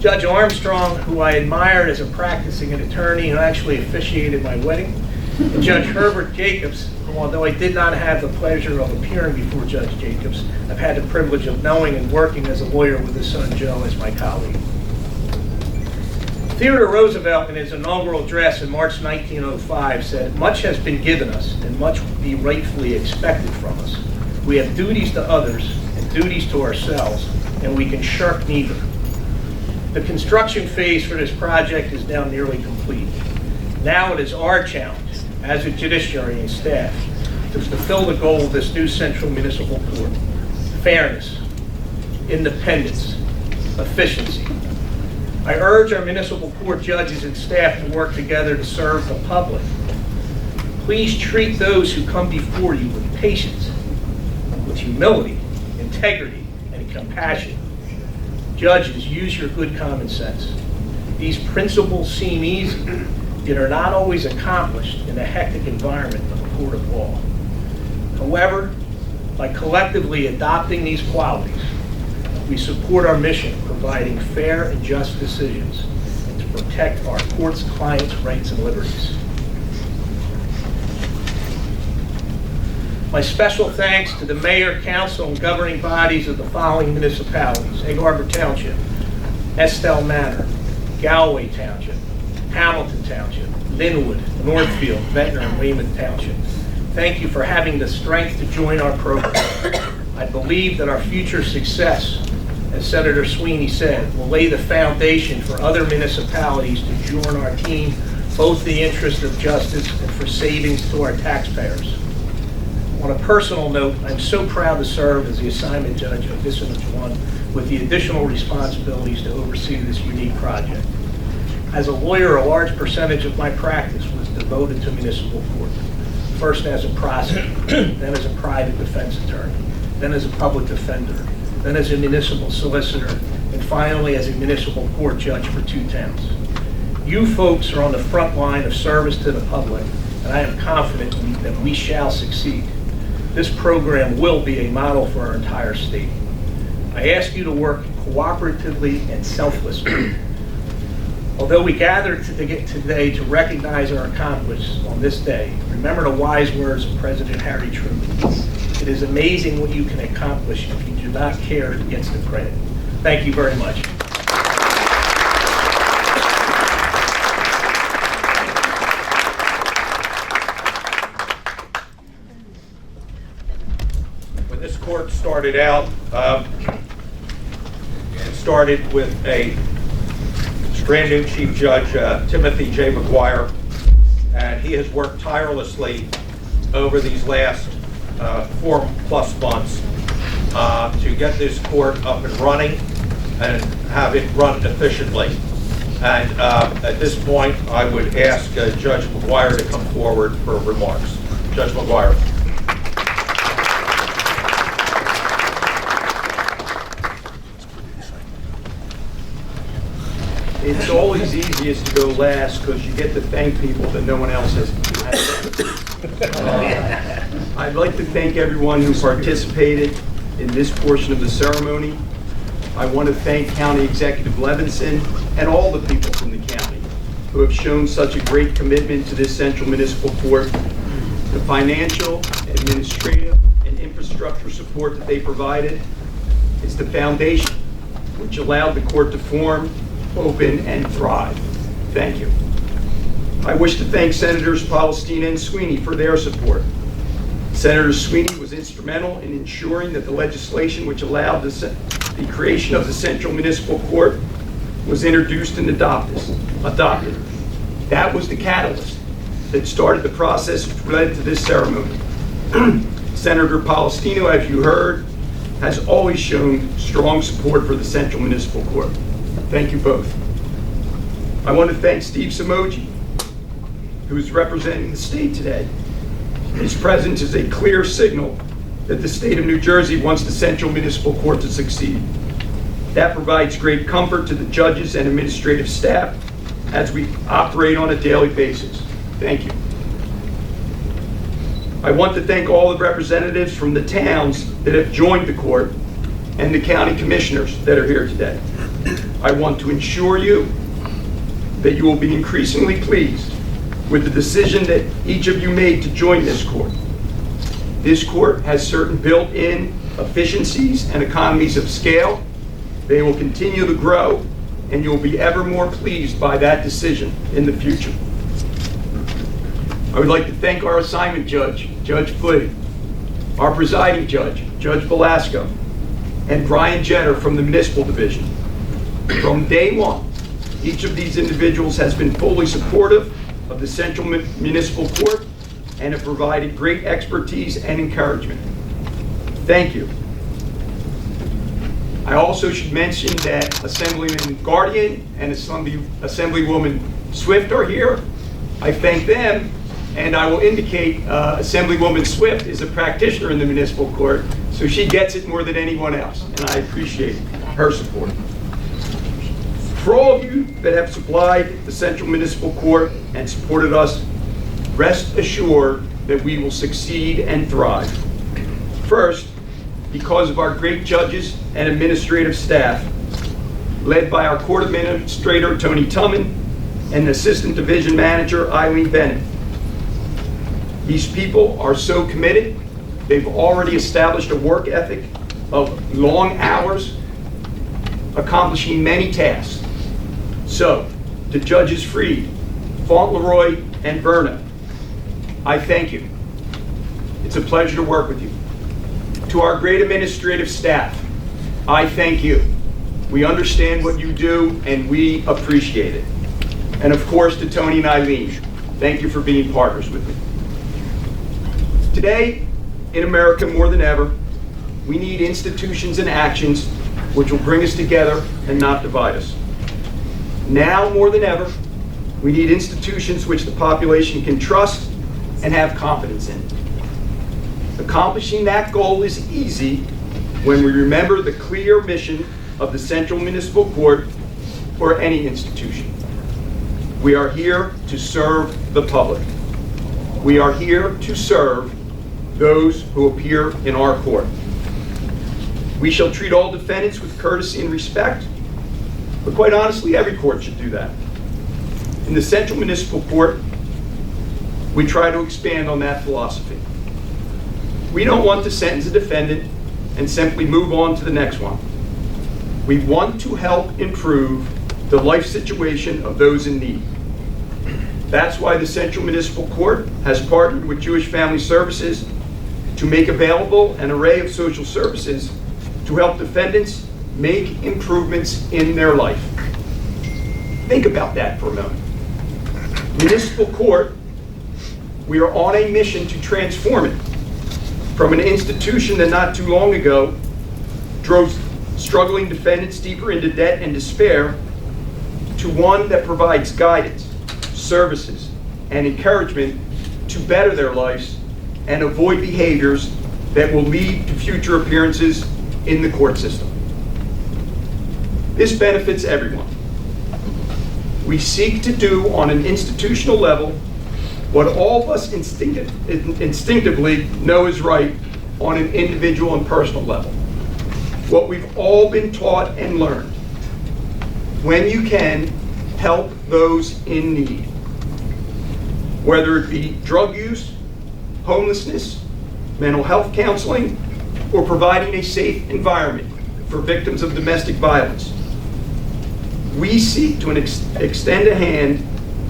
[SPEAKER 8] Judge Armstrong, who I admired as a practicing attorney and actually officiated my wedding, and Judge Herbert Jacobs, who, although I did not have the pleasure of appearing before Judge Jacobs, I've had the privilege of knowing and working as a lawyer with his son Joe as my colleague. Theodore Roosevelt, in his inaugural address in March 1905, said, "Much has been given us, and much will be rightfully expected from us. We have duties to others and duties to ourselves, and we can shirk neither." The construction phase for this project is now nearly complete. Now it is our challenge, as a judiciary and staff, to fulfill the goal of this new Central Municipal Court: fairness, independence, efficiency. I urge our municipal court judges and staff to work together to serve the public. Please treat those who come before you with patience, with humility, integrity, and compassion. Judges, use your good common sense. These principles seem easy, yet are not always accomplished in the hectic environment of a court of law. However, by collectively adopting these qualities, we support our mission of providing fair and just decisions and to protect our court's clients' rights and liberties. My special thanks to the mayor, council, and governing bodies of the following municipalities: Egg Harbor Township, Estelle Manor, Galway Township, Hamilton Township, Linwood, Northfield, Ventnor, and Weymouth Township. Thank you for having the strength to join our program. I believe that our future success, as Senator Sweeney said, will lay the foundation for other municipalities to join our team, both in the interest of justice and for savings to our taxpayers. On a personal note, I'm so proud to serve as the assignment judge of District 1 with the additional responsibilities to oversee this unique project. As a lawyer, a large percentage of my practice was devoted to municipal court. First as a prosecutor, then as a private defense attorney, then as a public defender, then as a municipal solicitor, and finally as a municipal court judge for 2 towns. You folks are on the front line of service to the public, and I am confident that we shall succeed. This program will be a model for our entire state. I ask you to work cooperatively and selflessly. Although we gathered today to recognize our accomplishments on this day, remember the wise words of President Harry Truman. It is amazing what you can accomplish if you do not care who gets the credit. Thank you very much.
[SPEAKER 1] When this court started out, it started with a brand new Chief Judge, Timothy J. Mcguire, and he has worked tirelessly over these last 4+ months to get this court up and running and have it run efficiently. And at this point, I would ask Judge Mcguire to come forward for remarks. Judge Mcguire.
[SPEAKER 9] It's always easiest to go last because you get to thank people that no one else has. I'd like to thank everyone who participated in this portion of the ceremony. I want to thank County Executive Levinson and all the people from the county who have shown such a great commitment to this Central Municipal Court. The financial, administrative, and infrastructure support that they provided is the foundation which allowed the court to form, open, and thrive. Thank you. I wish to thank Senators Palestina and Sweeney for their support. Senator Sweeney was instrumental in ensuring that the legislation which allowed the creation of the Central Municipal Court was introduced and adopted. That was the catalyst that started the process which led to this ceremony. Senator Palestina, as you heard, has always shown strong support for the Central Municipal Court. Thank you both. I want to thank Steve Samoji, who is representing the state today. His presence is a clear signal that the state of New Jersey wants the Central Municipal Court to succeed. That provides great comfort to the judges and administrative staff as we operate on a daily basis. Thank you. I want to thank all the representatives from the towns that have joined the court and the county commissioners that are here today. I want to ensure you that you will be increasingly pleased with the decision that each of you made to join this court. This court has certain built-in efficiencies and economies of scale. They will continue to grow, and you will be ever more pleased by that decision in the future. I would like to thank our assignment judge, Judge Flitty, our presiding judge, Judge Velasco, and Brian Jenner from the Municipal Division. From day one, each of these individuals has been fully supportive of the Central Municipal Court and have provided great expertise and encouragement. Thank you. I also should mention that Assemblyman Guardian and Assemblywoman Swift are here. I thank them, and I will indicate Assemblywoman Swift is a practitioner in the municipal court, so she gets it more than anyone else, and I appreciate her support. For all of you that have supplied the Central Municipal Court and supported us, rest assured that we will succeed and thrive. First, because of our great judges and administrative staff, led by our court administrator, Tony Tumman, and Assistant Division Manager, Eileen Bennett. These people are so committed. They've already established a work ethic of long hours, accomplishing many tasks. So, to Judges Freed, Fauntleroy, and Verna, I thank you. It's a pleasure to work with you. To our great administrative staff, I thank you. We understand what you do, and we appreciate it. And of course, to Tony and Eileen, thank you for being partners with me. Today, in America more than ever, we need institutions and actions which will bring us together and not divide us. Now more than ever, we need institutions which the population can trust and have confidence in. Accomplishing that goal is easy when we remember the clear mission of the Central Municipal Court or any institution. We are here to serve the public. We are here to serve those who appear in our court. We shall treat all defendants with courtesy and respect, but quite honestly, every court should do that. In the Central Municipal Court, we try to expand on that philosophy. We don't want to sentence a defendant and simply move on to the next one. We want to help improve the life situation of those in need. That's why the Central Municipal Court has partnered with Jewish Family Services to make available an array of social services to help defendants make improvements in their life. Think about that for a moment. Municipal Court, we are on a mission to transform it from an institution that not too long ago drove struggling defendants deeper into debt and despair to one that provides guidance, services, and encouragement to better their lives and avoid behaviors that will lead to future appearances in the court system. This benefits everyone. We seek to do on an institutional level what all of us instinctively know is right on an individual and personal level. What we've all been taught and learned. When you can, help those in need. Whether it be drug use, homelessness, mental health counseling, or providing a safe environment for victims of domestic violence. We seek to extend a hand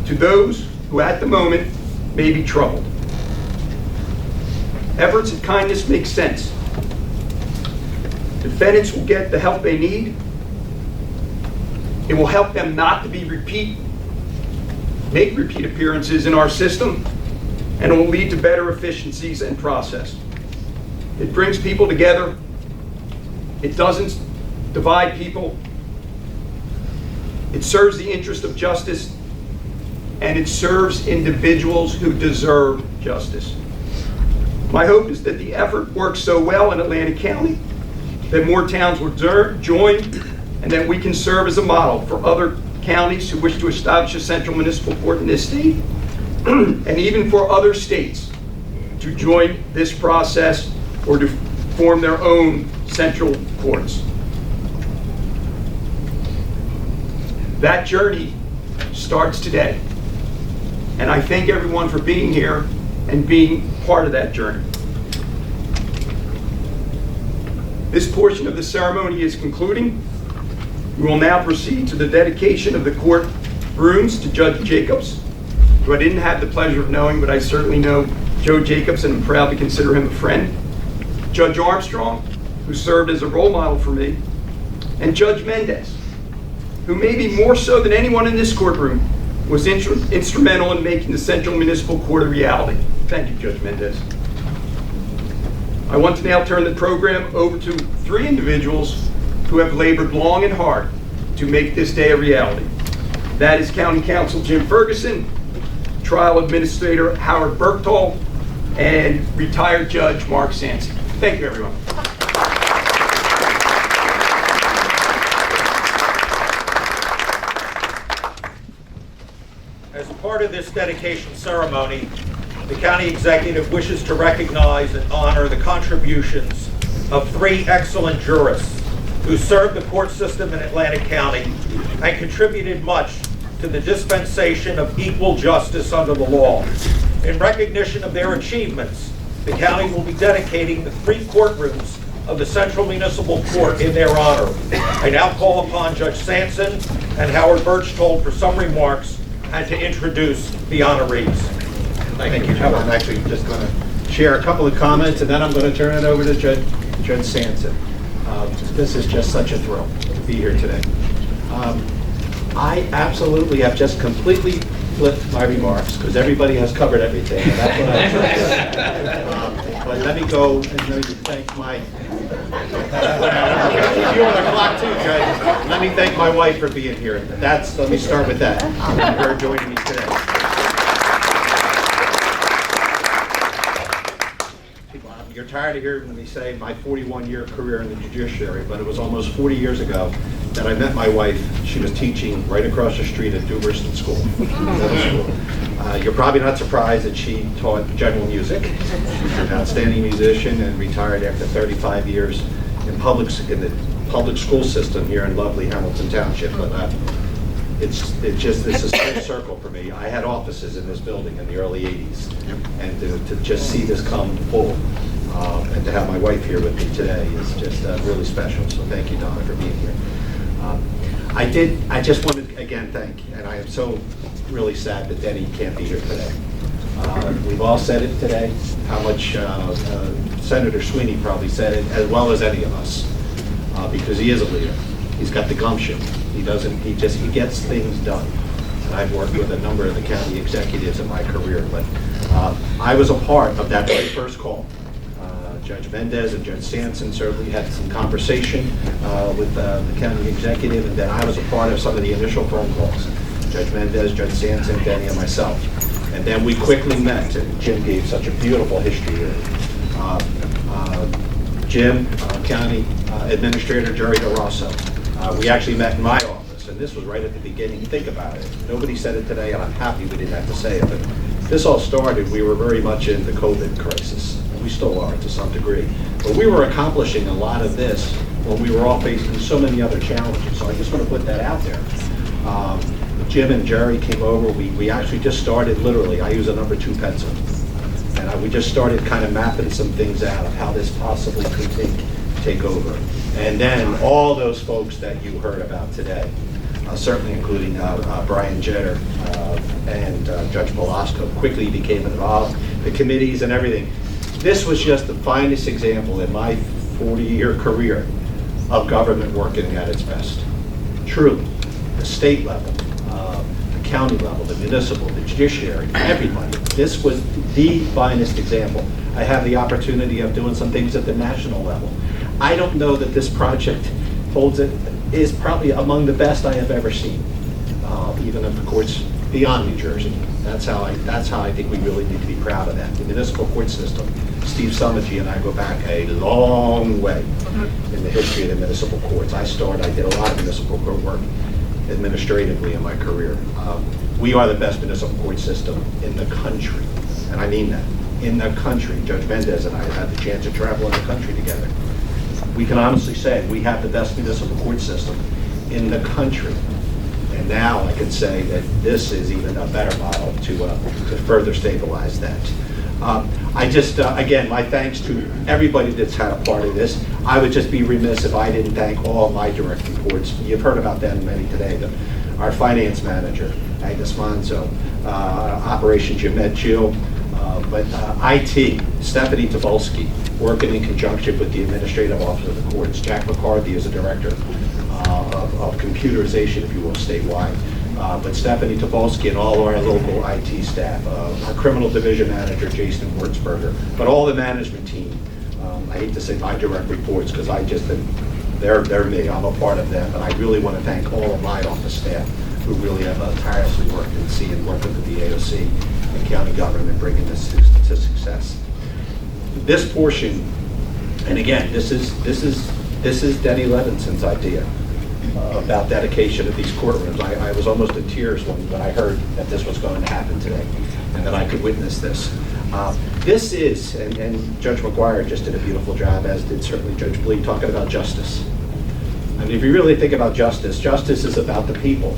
[SPEAKER 9] to those who at the moment may be troubled. Efforts of kindness make sense. Defendants will get the help they need. It will help them not to make repeat appearances in our system, and it will lead to better efficiencies and process. It brings people together. It doesn't divide people. It serves the interest of justice, and it serves individuals who deserve justice. My hope is that the effort works so well in Atlantic County that more towns will join, and that we can serve as a model for other counties who wish to establish a central municipal court in this state, and even for other states to join this process or to form their own central courts. That journey starts today, and I thank everyone for being here and being part of that journey. This portion of the ceremony is concluding. We will now proceed to the dedication of the court rooms to Judge Jacobs, who I didn't have the pleasure of knowing, but I certainly know Joe Jacobs and I'm proud to consider him a friend. Judge Armstrong, who served as a role model for me, and Judge Mendez, who maybe more so than anyone in this courtroom was instrumental in making the Central Municipal Court a reality. Thank you, Judge Mendez. I want to now turn the program over to three individuals who have labored long and hard to make this day a reality. That is County Counsel Jim Ferguson, Trial Administrator Howard Berkthal, and retired Judge Mark Sansi. Thank you, everyone.
[SPEAKER 1] part of this dedication ceremony, the county executive wishes to recognize and honor the contributions of 3 excellent jurists who served the court system in Atlantic County and contributed much to the dispensation of equal justice under the law. In recognition of their achievements, the county will be dedicating the 3 courtrooms of the Central Municipal Court in their honor. I now call upon Judge Sampson and Howard Birchtold for some remarks and to introduce the honorees.
[SPEAKER 10] Thank you, Joe. I'm actually just going to share a couple of comments, and then I'm going to turn it over to Judge Sampson. This is just such a thrill to be here today. I absolutely have just completely flipped my remarks because everybody has covered everything. And that's what I'm trying to but let me go and let me thank my... You're on the clock too, Judge. Let me thank my wife for being here. Let me start with that. And her joining me today. You're tired of hearing me say my 41-year career in the judiciary, but it was almost 40 years ago that I met my wife. She was teaching right across the street at Dubreston School, middle school. You're probably not surprised that she taught general music. She's an outstanding musician and retired after 35 years in the public school system here in lovely Hamilton Township. But it's just, this is full circle for me. I had offices in this building in the early 80s, and to just see this come full, and to have my wife here with me today is just really special. So thank you, Donna, for being here. I just want to again thank, and I am so really sad that Denny can't be here today. We've all said it today, how much Senator Sweeney probably said it as well as any of us, because he is a leader. He's got the gumption. He gets things done. And I've worked with a number of the county executives in my career, but I was a part of that very first call. Judge Mendez and Judge Sampson certainly had some conversation with the county executive, and then I was a part of some of the initial phone calls. Judge Mendez, Judge Sampson, Denny, and myself. And then we quickly met, and Jim gave such a beautiful history here. Jim, County Administrator Jerry DeRosso. We actually met in my office, and this was right at the beginning. Think about it. Nobody said it today, and I'm happy we didn't have to say it, but this all started, we were very much in the COVID crisis. We still are to some degree. But we were accomplishing a lot of this when we were all facing so many other challenges. So I just want to put that out there. Jim and Jerry came over. We actually just started, literally, I use a number 2 pencil. And we just started kind of mapping some things out of how this possibly could take over. And then all those folks that you heard about today, certainly including Brian Jetter and Judge Velasco, quickly became involved, the committees and everything. This was just the finest example in my 40-year career of government working at its best. Truly, the state level, the county level, the municipal, the judiciary, everybody. This was the finest example. I have the opportunity of doing some things at the national level. I don't know that this project is probably among the best I have ever seen, even of the courts beyond New Jersey. That's how I think we really need to be proud of that. The municipal court system, Steve Summergy and I go back a long way in the history of the municipal courts. I did a lot of municipal court work administratively in my career. We are the best municipal court system in the country, and I mean that, in the country. Judge Mendez and I have had the chance to travel in the country together. We can honestly say we have the best municipal court system in the country. And now I can say that this is even a better model to further stabilize that. I just, again, my thanks to everybody that's had a part of this. I would just be remiss if I didn't thank all my direct reports. You've heard about them many today. Our finance manager, Agnes Monzo, Operation Jeanette Jill, but IT, Stephanie Tobolsky, working in conjunction with the administrative office of the courts. Jack McCarthy is a director of computerization, if you will, statewide. But Stephanie Tobolsky and all our local IT staff, our criminal division manager, Jason Wurtzberger, but all the management team. I hate to say my direct reports because they're me, I'm a part of them, but I really want to thank all of my office staff who really have tirelessly worked in C and worked with the AOC and county government bringing this to success. This portion, and again, this is Denny Levinson's idea. about dedication of these courtrooms. I was almost in tears when I heard that this was going to happen today and that I could witness this. This is, and Judge Mcguire just did a beautiful job, as did certainly Judge Bleed, talking about justice. I mean, if you really think about justice, justice is about the people,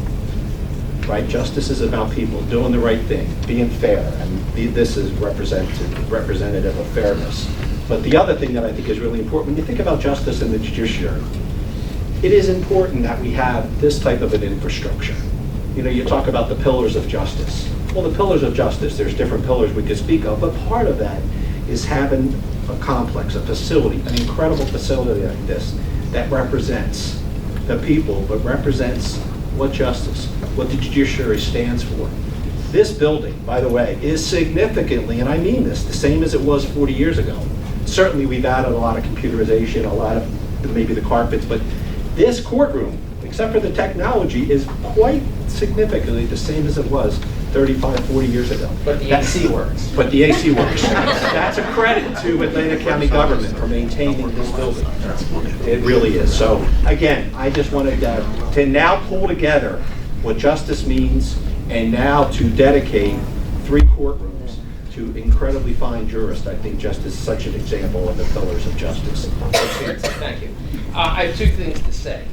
[SPEAKER 10] right? Justice is about people doing the right thing, being fair, and this is representative of fairness. But the other thing that I think is really important, when you think about justice in the judiciary, it is important that we have this type of an infrastructure. You know, you talk about the pillars of justice. Well, the pillars of justice, there's different pillars we could speak of, but part of that is having a complex, a facility, an incredible facility like this that represents the people, but represents what justice, what the judiciary stands for. This building, by the way, is significantly, and I mean this, the same as it was 40 years ago. Certainly we've added a lot of computerization, a lot of maybe the carpets, but this courtroom, except for the technology, is quite significantly the same as it was 35, 40 years ago.
[SPEAKER 11] But the AC works.
[SPEAKER 10] But the AC works. That's a credit to Atlanta County government for maintaining this building. It really is. So again, I just wanted to now pull together what justice means and now to dedicate 3 courtrooms to incredibly fine jurists. I think just is such an example of the pillars of justice.
[SPEAKER 11] Thank you. I have 2 things to say.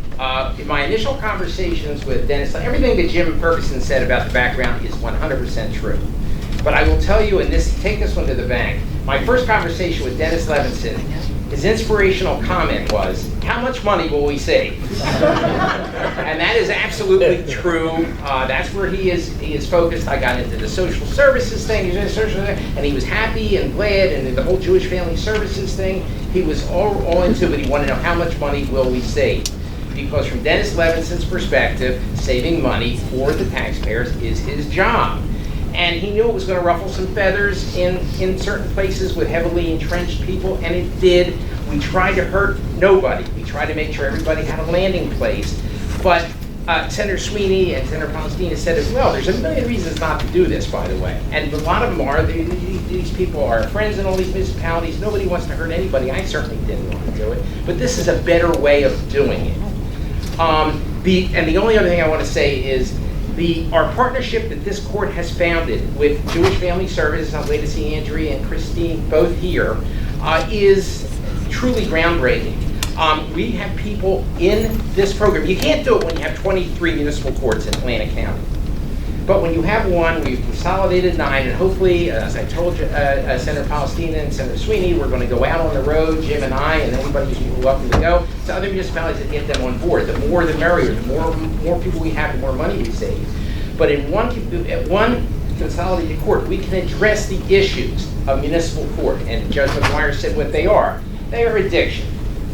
[SPEAKER 11] In my initial conversations with Dennis, everything that Jim Ferguson said about the background is 100% true. But I will tell you, and take this one to the bank, my first conversation with Dennis Levinson, his inspirational comment was, how much money will we save? And that is absolutely true. That's where he is focused. I got into the social services thing, and he was happy and glad, and the whole Jewish family services thing, he was all into it. He wanted to know how much money will we save? Because from Dennis Levinson's perspective, saving money for the taxpayers is his job. And he knew it was going to ruffle some feathers in certain places with heavily entrenched people, and it did. We tried to hurt nobody. We tried to make sure everybody had a landing place. But Senator Sweeney and Senator Palestina said as well, there's a million reasons not to do this, by the way. And a lot of them are, these people are friends in all these municipalities. Nobody wants to hurt anybody. I certainly didn't want to do it. But this is a better way of doing it. And the only other thing I want to say is our partnership that this court has founded with Jewish Family Services, I'm glad to see Andrea and Christine both here, is truly groundbreaking. We have people in this program. You can't do it when you have 23 municipal courts in Atlanta County. But when you have one, we've consolidated 9, and hopefully, as I told you, Senator Palestina and Senator Sweeney, we're going to go out on the road, Jim and I, and everybody who's welcome to go to other municipalities and get them on board. The more the merrier. The more people we have, the more money we save. But at one consolidated court, we can address the issues of municipal court. And Judge Mcguire said what they are. They are addiction,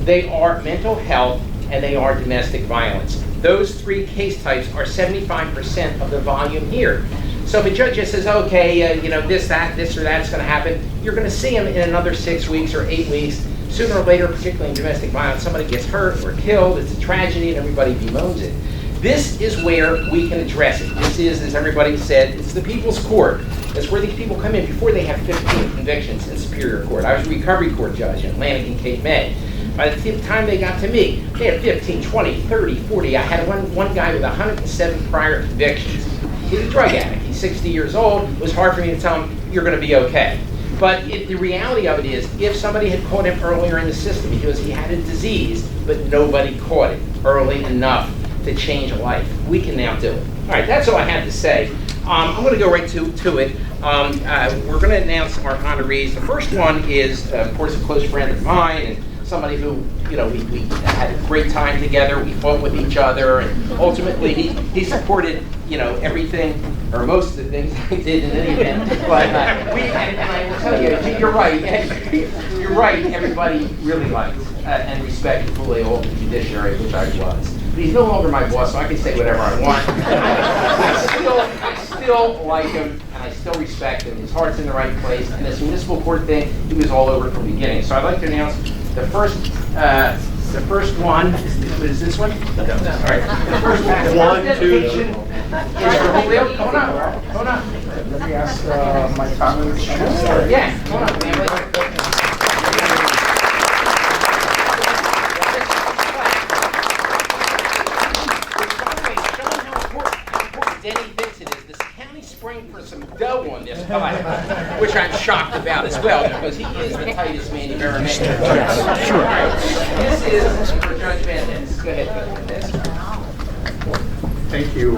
[SPEAKER 11] they are mental health, and they are domestic violence. Those 3 case types are 75% of the volume here. So if a judge just says, okay, this or that's going to happen, you're going to see them in another 6 weeks or 8 weeks. Sooner or later, particularly in domestic violence, somebody gets hurt or killed, it's a tragedy, and everybody bemoans it. This is where we can address it. This is, as everybody said, it's the people's court. That's where these people come in before they have 15 convictions in Superior Court. I was a recovery court judge in Atlantic and Cape May. By the time they got to me, they had 15, 20, 30, 40. I had one guy with 107 prior convictions. He's a drug addict. He's 60 years old. It was hard for me to tell him, you're going to be okay. But the reality of it is, if somebody had caught him earlier in the system, because he had a disease, but nobody caught it early enough to change a life, we can now do it. All right, that's all I had to say. I'm going to go right to it. We're going to announce our honorees. The first one is, of course, a close friend of mine, and somebody who, we had a great time together. We fought with each other, and ultimately he supported, everything, or most of the things I did in any event. But and I will tell you, you're right. You're right. Everybody really liked and respected fully all the judiciary, which I was. But he's no longer my boss, so I can say whatever I want. I still like him, and I still respect him. His heart's in the right place. And this municipal court thing, he was all over it from the beginning. So I'd like to announce the first one. Is this one? No. All right. The first dedication is for Julio. Come on up.
[SPEAKER 12] Let me ask my comments.
[SPEAKER 11] Yeah, come on up, family. Doe on this title, which I'm shocked about as well, because he is the tightest man you've ever met.
[SPEAKER 8] Yes, sure.
[SPEAKER 11] This is for Judge Mendez. Go ahead, Judge Mendez.
[SPEAKER 12] Thank you,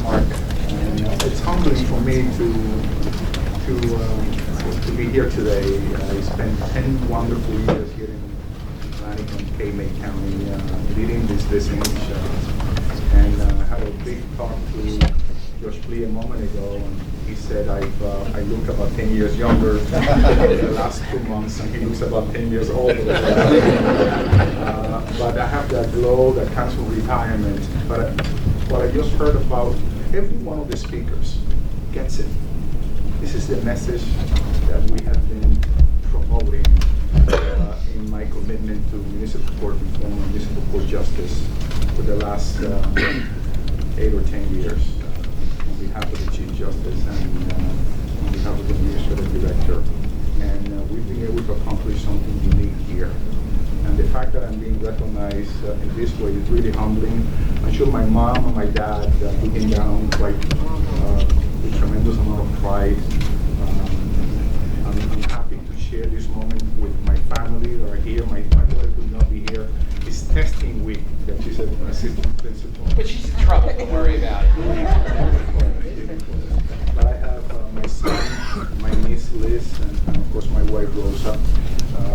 [SPEAKER 12] Mark. And, it's humbling for me to be here today. I spent 10 wonderful years here in Atlantic and May County leading this business. And I had a big talk to Josh Lee a moment ago, and he said I look about 10 years younger in the last 2 months, and he looks about 10 years older. But I have that glow that comes from retirement. But what I just heard about, every one of the speakers gets it. This is the message that we have been promoting in my commitment to municipal court reform and municipal court justice for the last 8 or 10 years. On behalf of the Chief Justice and on behalf of the Administrative Director. And we've been able to accomplish something unique here. And the fact that I'm being recognized in this way is really humbling. I'm sure my mom and my dad looking down quite with tremendous amount of pride. I'm happy to share this moment with my family that are here. My daughter could not be here. It's testing week that she's an assistant principal.
[SPEAKER 11] But she's in trouble, don't worry about it.
[SPEAKER 12] But I have my son, my niece Liz, and of course my wife Rosa.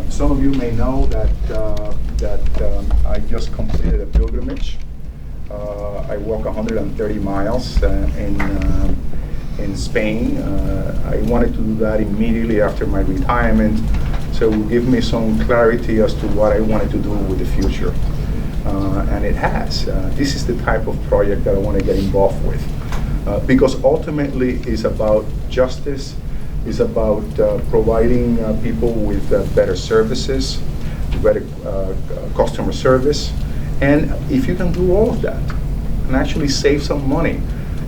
[SPEAKER 12] Some of you may know that I just completed a pilgrimage. I walk 130 miles in Spain. I wanted to do that immediately after my retirement, so it will give me some clarity as to what I wanted to do with the future. And it has. This is the type of project that I want to get involved with. Because ultimately it's about justice, it's about providing people with better services, better customer service. And if you can do all of that and actually save some money,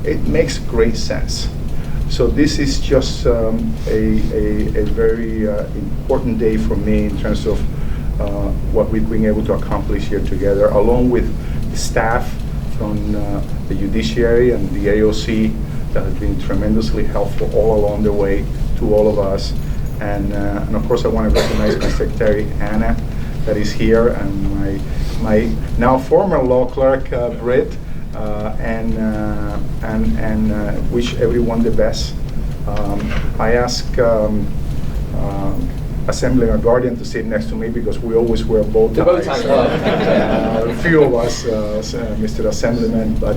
[SPEAKER 12] it makes great sense. So this is just a very important day for me in terms of what we've been able to accomplish here together, along with the staff from the judiciary and the AOC that has been tremendously helpful all along the way to all of us. And of course I want to recognize my secretary, Anna, that is here, and my now former law clerk, Britt, and wish everyone the best. I ask Assembly or Guardian to sit next to me because we always wear bow ties.
[SPEAKER 11] The bow tie club.
[SPEAKER 12] A few of us, Mr. Assemblyman, but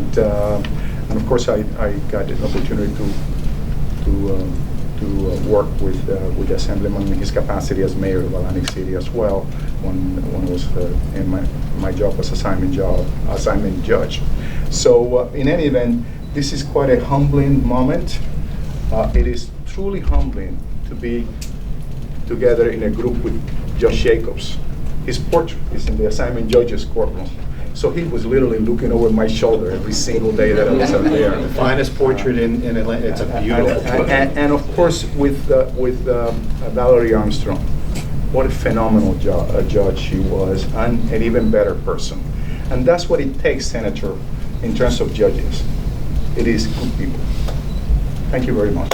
[SPEAKER 12] and of course I got the opportunity to work with the Assemblyman in his capacity as mayor of Atlantic City as well, when I was in my job as assignment judge. So in any event, this is quite a humbling moment. It is truly humbling to be together in a group with Judge Jacobs. His portrait is in the assignment judge's courtroom. So he was literally looking over my shoulder every single day that I was up there.
[SPEAKER 10] The finest portrait in Atlanta. It's a beautiful portrait.
[SPEAKER 12] And of course with Valerie Armstrong. What a phenomenal judge she was, and an even better person. And that's what it takes, Senator, in terms of judges. It is good people. Thank you very much.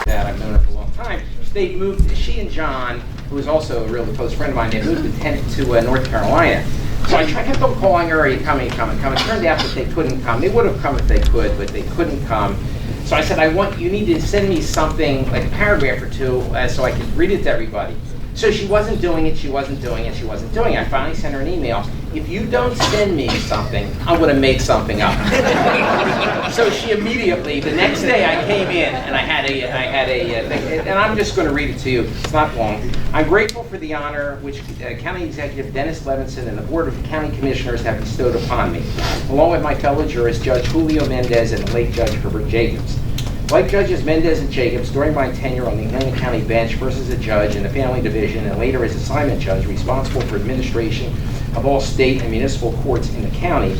[SPEAKER 11] I've known her for a long time. They moved, she and John, who is also a really close friend of mine, they moved to North Carolina. So I kept on calling her, are you coming? It turned out that they couldn't come. They would have come if they could, but they couldn't come. So I said, you need to send me something, like a paragraph or two, so I could read it to everybody. So she wasn't doing it. I finally sent her an email. If you don't send me something, I'm going to make something up. So she immediately, the next day I came in and I had a thing, and I'm just going to read it to you. It's not long. I'm grateful for the honor which County Executive Dennis Levinson and the Board of County Commissioners have bestowed upon me, along with my fellow jurists, Judge Julio Mendez and the late Judge Herbert Jacobs. Like Judges Mendez and Jacobs, during my tenure on the Atlantic County bench, first as a judge in the Family Division and later as assignment judge responsible for administration of all state and municipal courts in the county,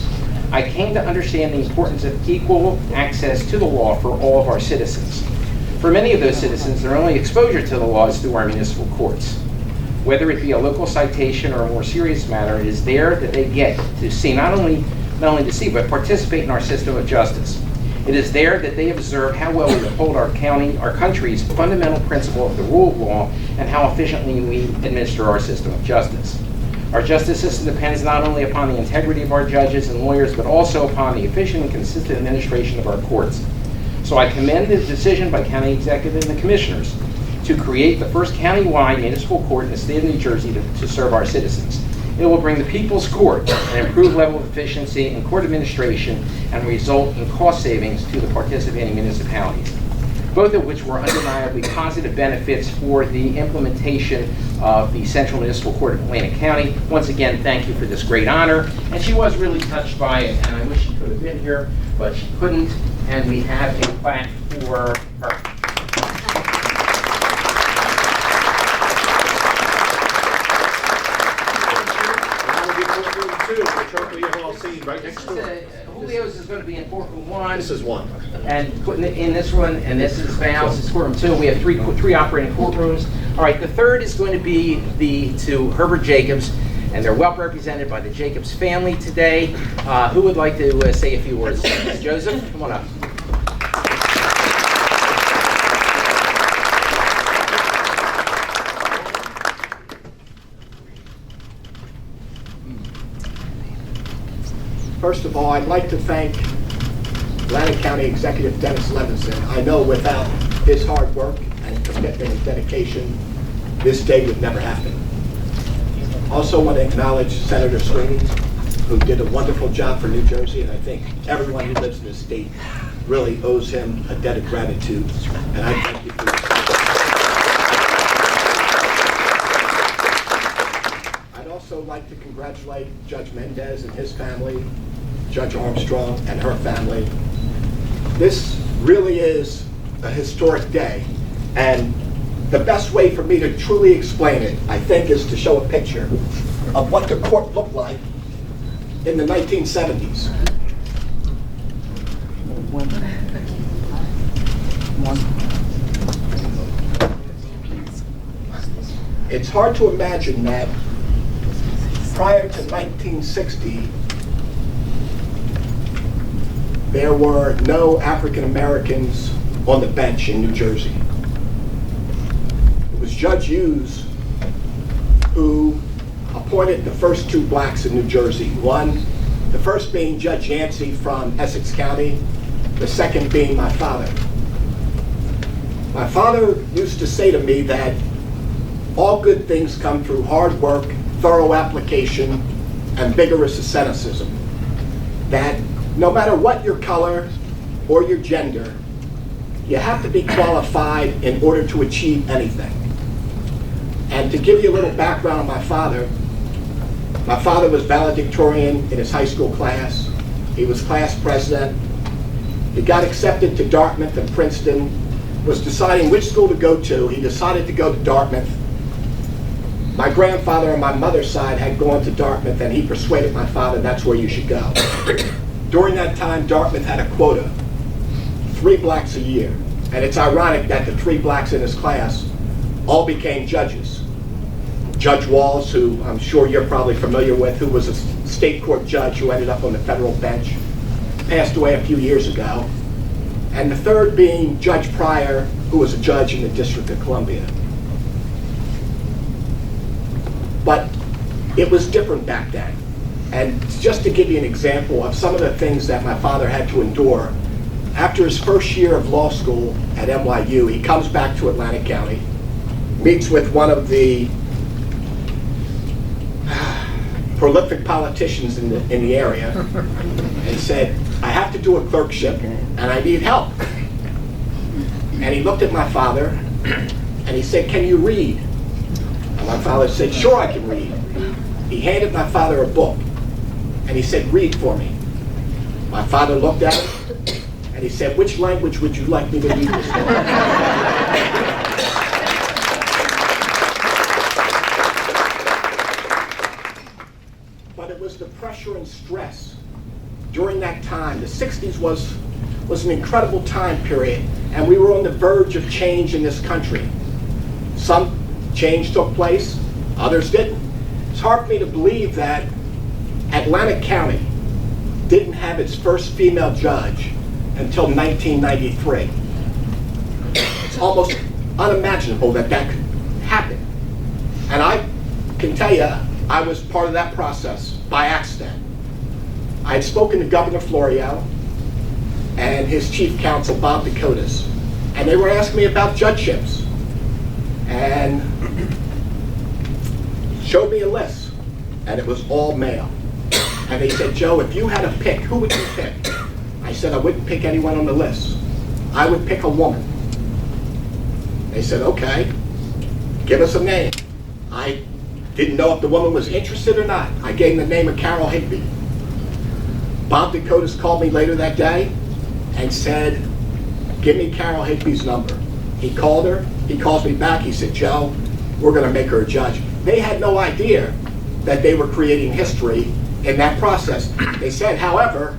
[SPEAKER 11] I came to understand the importance of equal access to the law for all of our citizens. For many of those citizens, their only exposure to the law is through our municipal courts. Whether it be a local citation or a more serious matter, it is there that they get to see, not only to see, but participate in our system of justice. It is there that they observe how well we uphold our country's fundamental principle of the rule of law and how efficiently we administer our system of justice. Our justice system depends not only upon the integrity of our judges and lawyers, but also upon the efficient and consistent administration of our courts. So I commend the decision by County Executive and the Commissioners to create the first county-wide municipal court in the state of New Jersey to serve our citizens. It will bring the People's Court an improved level of efficiency in court administration and result in cost savings to the participating municipalities, both of which were undeniably positive benefits for the implementation of the Central Municipal Court of Atlantic County. Once again, thank you for this great honor. And she was really touched by it, and I wish she could have been here, but she couldn't, and we have a plaque for her.
[SPEAKER 10] Which hopefully you've all seen right next door.
[SPEAKER 11] Julio's is going to be in courtroom 1.
[SPEAKER 10] This is 1.
[SPEAKER 11] And putting it in this one, and this is Val's, this is courtroom 2. We have three operating courtrooms. All right, the third is going to be to Herbert Jacobs, and they're well represented by the Jacobs family today. Who would like to say a few words? Joseph, come on up.
[SPEAKER 13] First of all, I'd like to thank Atlantic County Executive Dennis Levinson. I know without his hard work and commitment and dedication, this day would never happen. Also want to acknowledge Senator Sweeney, who did a wonderful job for New Jersey, and I think everyone who lives in this state really owes him a debt of gratitude, and I thank you for your support. I'd also like to congratulate Judge Mendez and his family, Judge Armstrong and her family. This really is a historic day, and the best way for me to truly explain it, I think, is to show a picture of what the court looked like in the 1970s. It's hard to imagine that prior to 1960, there were no African Americans on the bench in New Jersey. It was Judge Hughes who appointed the first 2 blacks in New Jersey. The first being Judge Yancey from Essex County, the second being my father. My father used to say to me that all good things come through hard work, thorough application, and vigorous asceticism. That no matter what your color or your gender, you have to be qualified in order to achieve anything. And to give you a little background on my father was valedictorian in his high school class. He was class president. He got accepted to Dartmouth and Princeton, was deciding which school to go to. He decided to go to Dartmouth. My grandfather on my mother's side had gone to Dartmouth, and he persuaded my father that's where you should go. During that time, Dartmouth had a quota, 3 blacks a year. And it's ironic that the 3 blacks in his class all became judges. Judge Walls, who I'm sure you're probably familiar with, who was a state court judge who ended up on the federal bench, passed away a few years ago. And the third being Judge Pryor, who was a judge in the District of Columbia. But it was different back then. And just to give you an example of some of the things that my father had to endure, after his first year of law school at NYU, he comes back to Atlantic County, meets with one of the prolific politicians in the area, and said, I have to do a clerkship, and I need help. And he looked at my father, and he said, can you read? And my father said, sure I can read. He handed my father a book, and he said, read for me. My father looked at it, and he said, which language would you like me to read this for? But it was the pressure and stress during that time. The 60s was an incredible time period, and we were on the verge of change in this country. Some change took place, Others didn't. It's hard for me to believe that Atlantic County didn't have its first female judge until 1993. It's almost unimaginable that that could happen. And I can tell you, I was part of that process by accident. I had spoken to Governor Florio and his chief counsel, Bob Dakotas, and they were asking me about judgeships and showed me a list, and it was all male. And they said, Joe, if you had to pick, who would you pick? I said, I wouldn't pick anyone on the list. I would pick a woman. They said, okay, give us a name. I didn't know if the woman was interested or not. I gave them the name of Carol Higby. Bob Dakotas called me later that day and said, give me Carol Higby's number. He called her, he calls me back, he said, Joe, we're gonna make her a judge. They had no idea that they were creating history in that process. They said, however,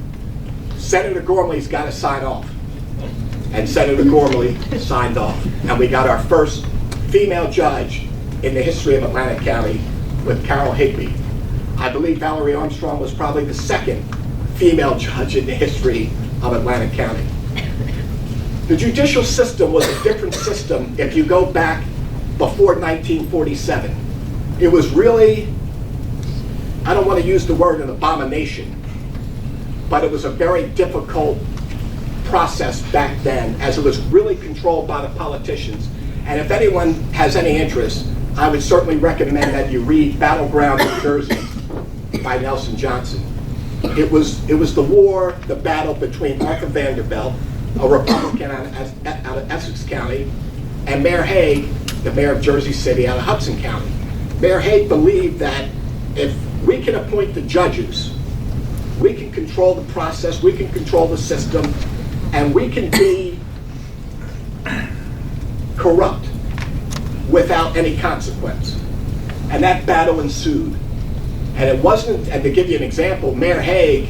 [SPEAKER 13] Senator Gormley's got to sign off. And Senator Gormley signed off. And we got our first female judge in the history of Atlantic County with Carol Higby. I believe Valerie Armstrong was probably the second female judge in the history of Atlantic County. The judicial system was a different system if you go back before 1947. It was really, I don't want to use the word an abomination, but it was a very difficult process back then, as it was really controlled by the politicians. And if anyone has any interest, I would certainly recommend that you read Battleground New Jersey by Nelson Johnson. It was the war, the battle between Arthur Vanderbilt, a Republican out of Essex County, and Mayor Haig, the mayor of Jersey City out of Hudson County. Mayor Haig believed that if we can appoint the judges, we can control the process, we can control the system, and we can be corrupt without any consequence. And that battle ensued. And it wasn't, and to give you an example, Mayor Haig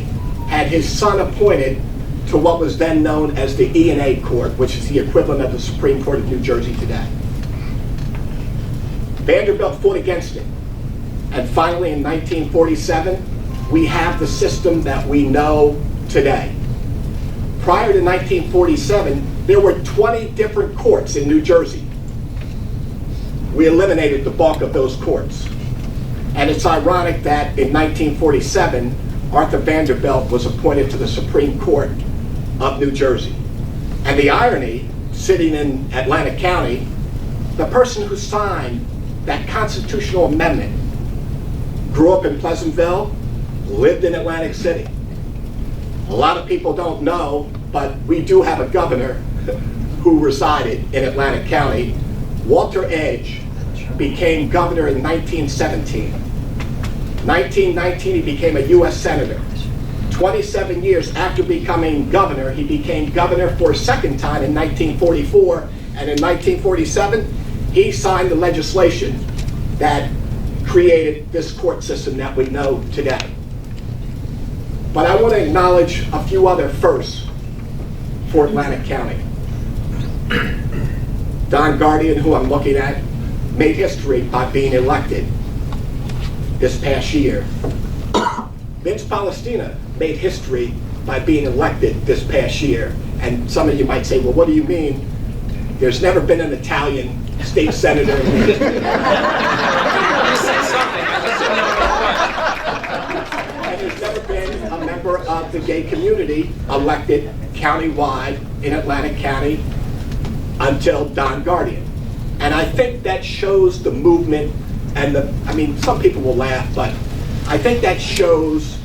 [SPEAKER 13] had his son appointed to what was then known as the E&A Court, which is the equivalent of the Supreme Court of New Jersey today. Vanderbilt fought against it. And finally, in 1947, we have the system that we know today. Prior to 1947, there were 20 different courts in New Jersey. We eliminated the bulk of those courts. And it's ironic that in 1947, Arthur Vanderbilt was appointed to the Supreme Court of New Jersey. And the irony, sitting in Atlantic County, the person who signed that constitutional amendment grew up in Pleasantville, lived in Atlantic City. A lot of people don't know, but we do have a governor who resided in Atlantic County. Walter Edge became governor in 1917. 1919, he became a U.S. Senator. 27 years after becoming governor, he became governor for a second time in 1944, and in 1947, he signed the legislation that created this court system that we know today. But I want to acknowledge a few other firsts for Atlantic County. Don Guardian, who I'm looking at, made history by being elected this past year. Vince Palestina made history by being elected this past year. And some of you might say, well, what do you mean? There's never been an Italian state senator in the history. And there's never been a member of the gay community elected countywide in Atlantic County until Don Guardian. And I think that shows the movement and some people will laugh, but I think that shows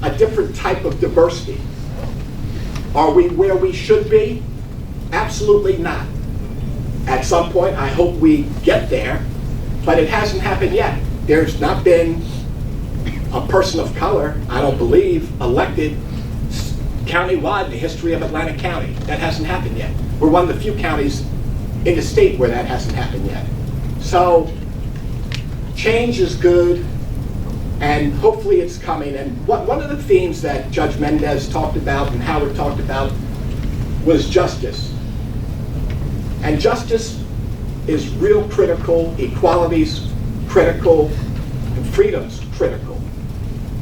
[SPEAKER 13] a different type of diversity. Are we where we should be? Absolutely not. At some point, I hope we get there, but it hasn't happened yet. There's not been a person of color, I don't believe, elected countywide in the history of Atlantic County. That hasn't happened yet. We're one of the few counties in the state where that hasn't happened yet. So change is good, and hopefully it's coming. And one of the themes that Judge Mendez talked about and Howard talked about was justice. And justice is real critical. Equality's critical, and freedom's critical.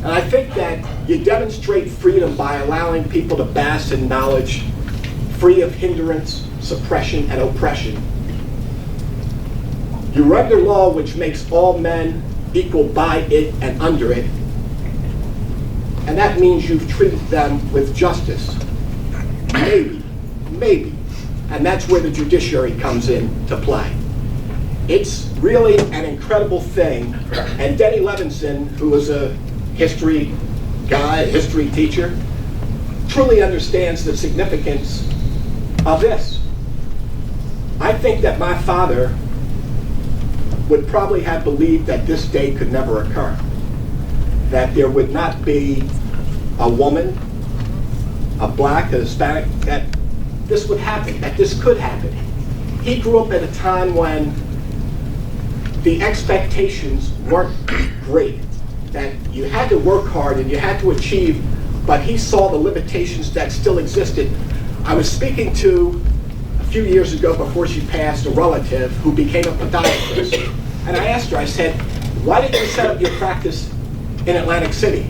[SPEAKER 13] And I think that you demonstrate freedom by allowing people to bask in knowledge free of hindrance, suppression, and oppression. You render law which makes all men equal by it and under it, and that means you've treated them with justice. Maybe. And that's where the judiciary comes in to play. It's really an incredible thing. And Denny Levinson, who is a history guy, history teacher, truly understands the significance of this. I think that my father would probably have believed that this day could never occur. That there would not be a woman, a black, a Hispanic, that this would happen, that this could happen. He grew up at a time when the expectations weren't great, that you had to work hard and you had to achieve, but he saw the limitations that still existed. I was speaking to, a few years ago before she passed, a relative who became a podiatrist. And I asked her, I said, why did you set up your practice in Atlantic City?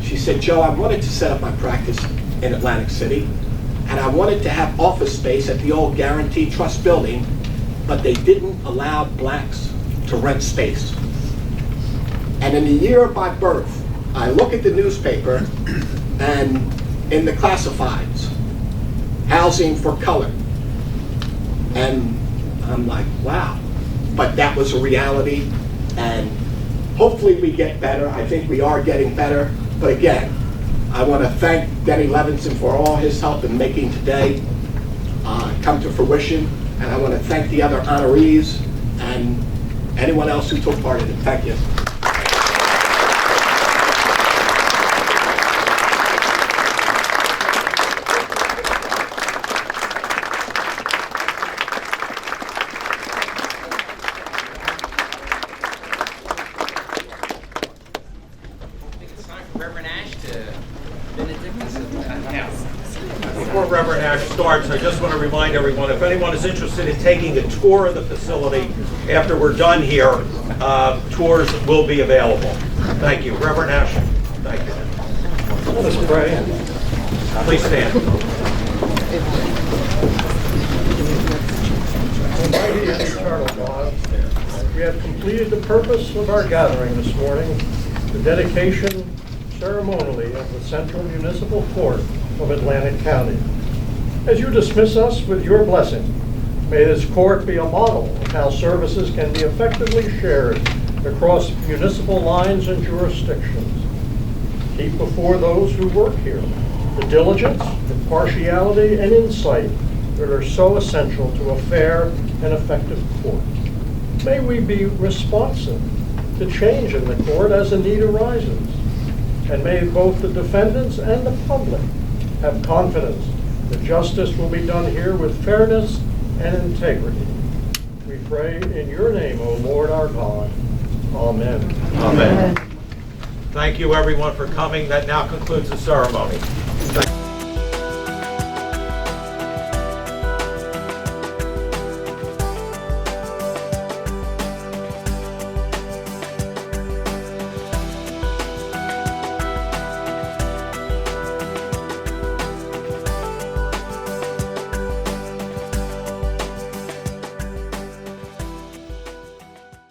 [SPEAKER 13] She said, Joe, I wanted to set up my practice in Atlantic City, and I wanted to have office space at the old Guarantee Trust building, but they didn't allow blacks to rent space. And in the year of my birth, I look at the newspaper, and in the classifieds, housing for color. And I'm like, wow. But that was a reality, and hopefully we get better. I think we are getting better. But again, I want to thank Denny Levinson for all his help in making today come to fruition. And I want to thank the other honorees and anyone else who took part in it. Thank you.
[SPEAKER 1] Before Reverend Ash starts, I just want to remind everyone, if anyone is interested in taking a tour of the facility after we're done here, tours will be available. Thank you. Reverend Ash, thank you.
[SPEAKER 2] Let us pray.
[SPEAKER 1] Please stand.
[SPEAKER 2] Almighty and eternal God, we have completed the purpose of our gathering this morning, the dedication ceremonially of the Central Municipal Court of Atlantic County. As you dismiss us with your blessing, may this court be a model of how services can be effectively shared across municipal lines and jurisdictions. Keep before those who work here the diligence, impartiality, and insight that are so essential to a fair and effective court. May we be responsive to change in the court as a need arises, and may both the defendants and the public have confidence that justice will be done here with fairness and integrity. We pray in your name, O Lord our God. Amen.
[SPEAKER 1] Amen. Thank you everyone for coming. That now concludes the ceremony.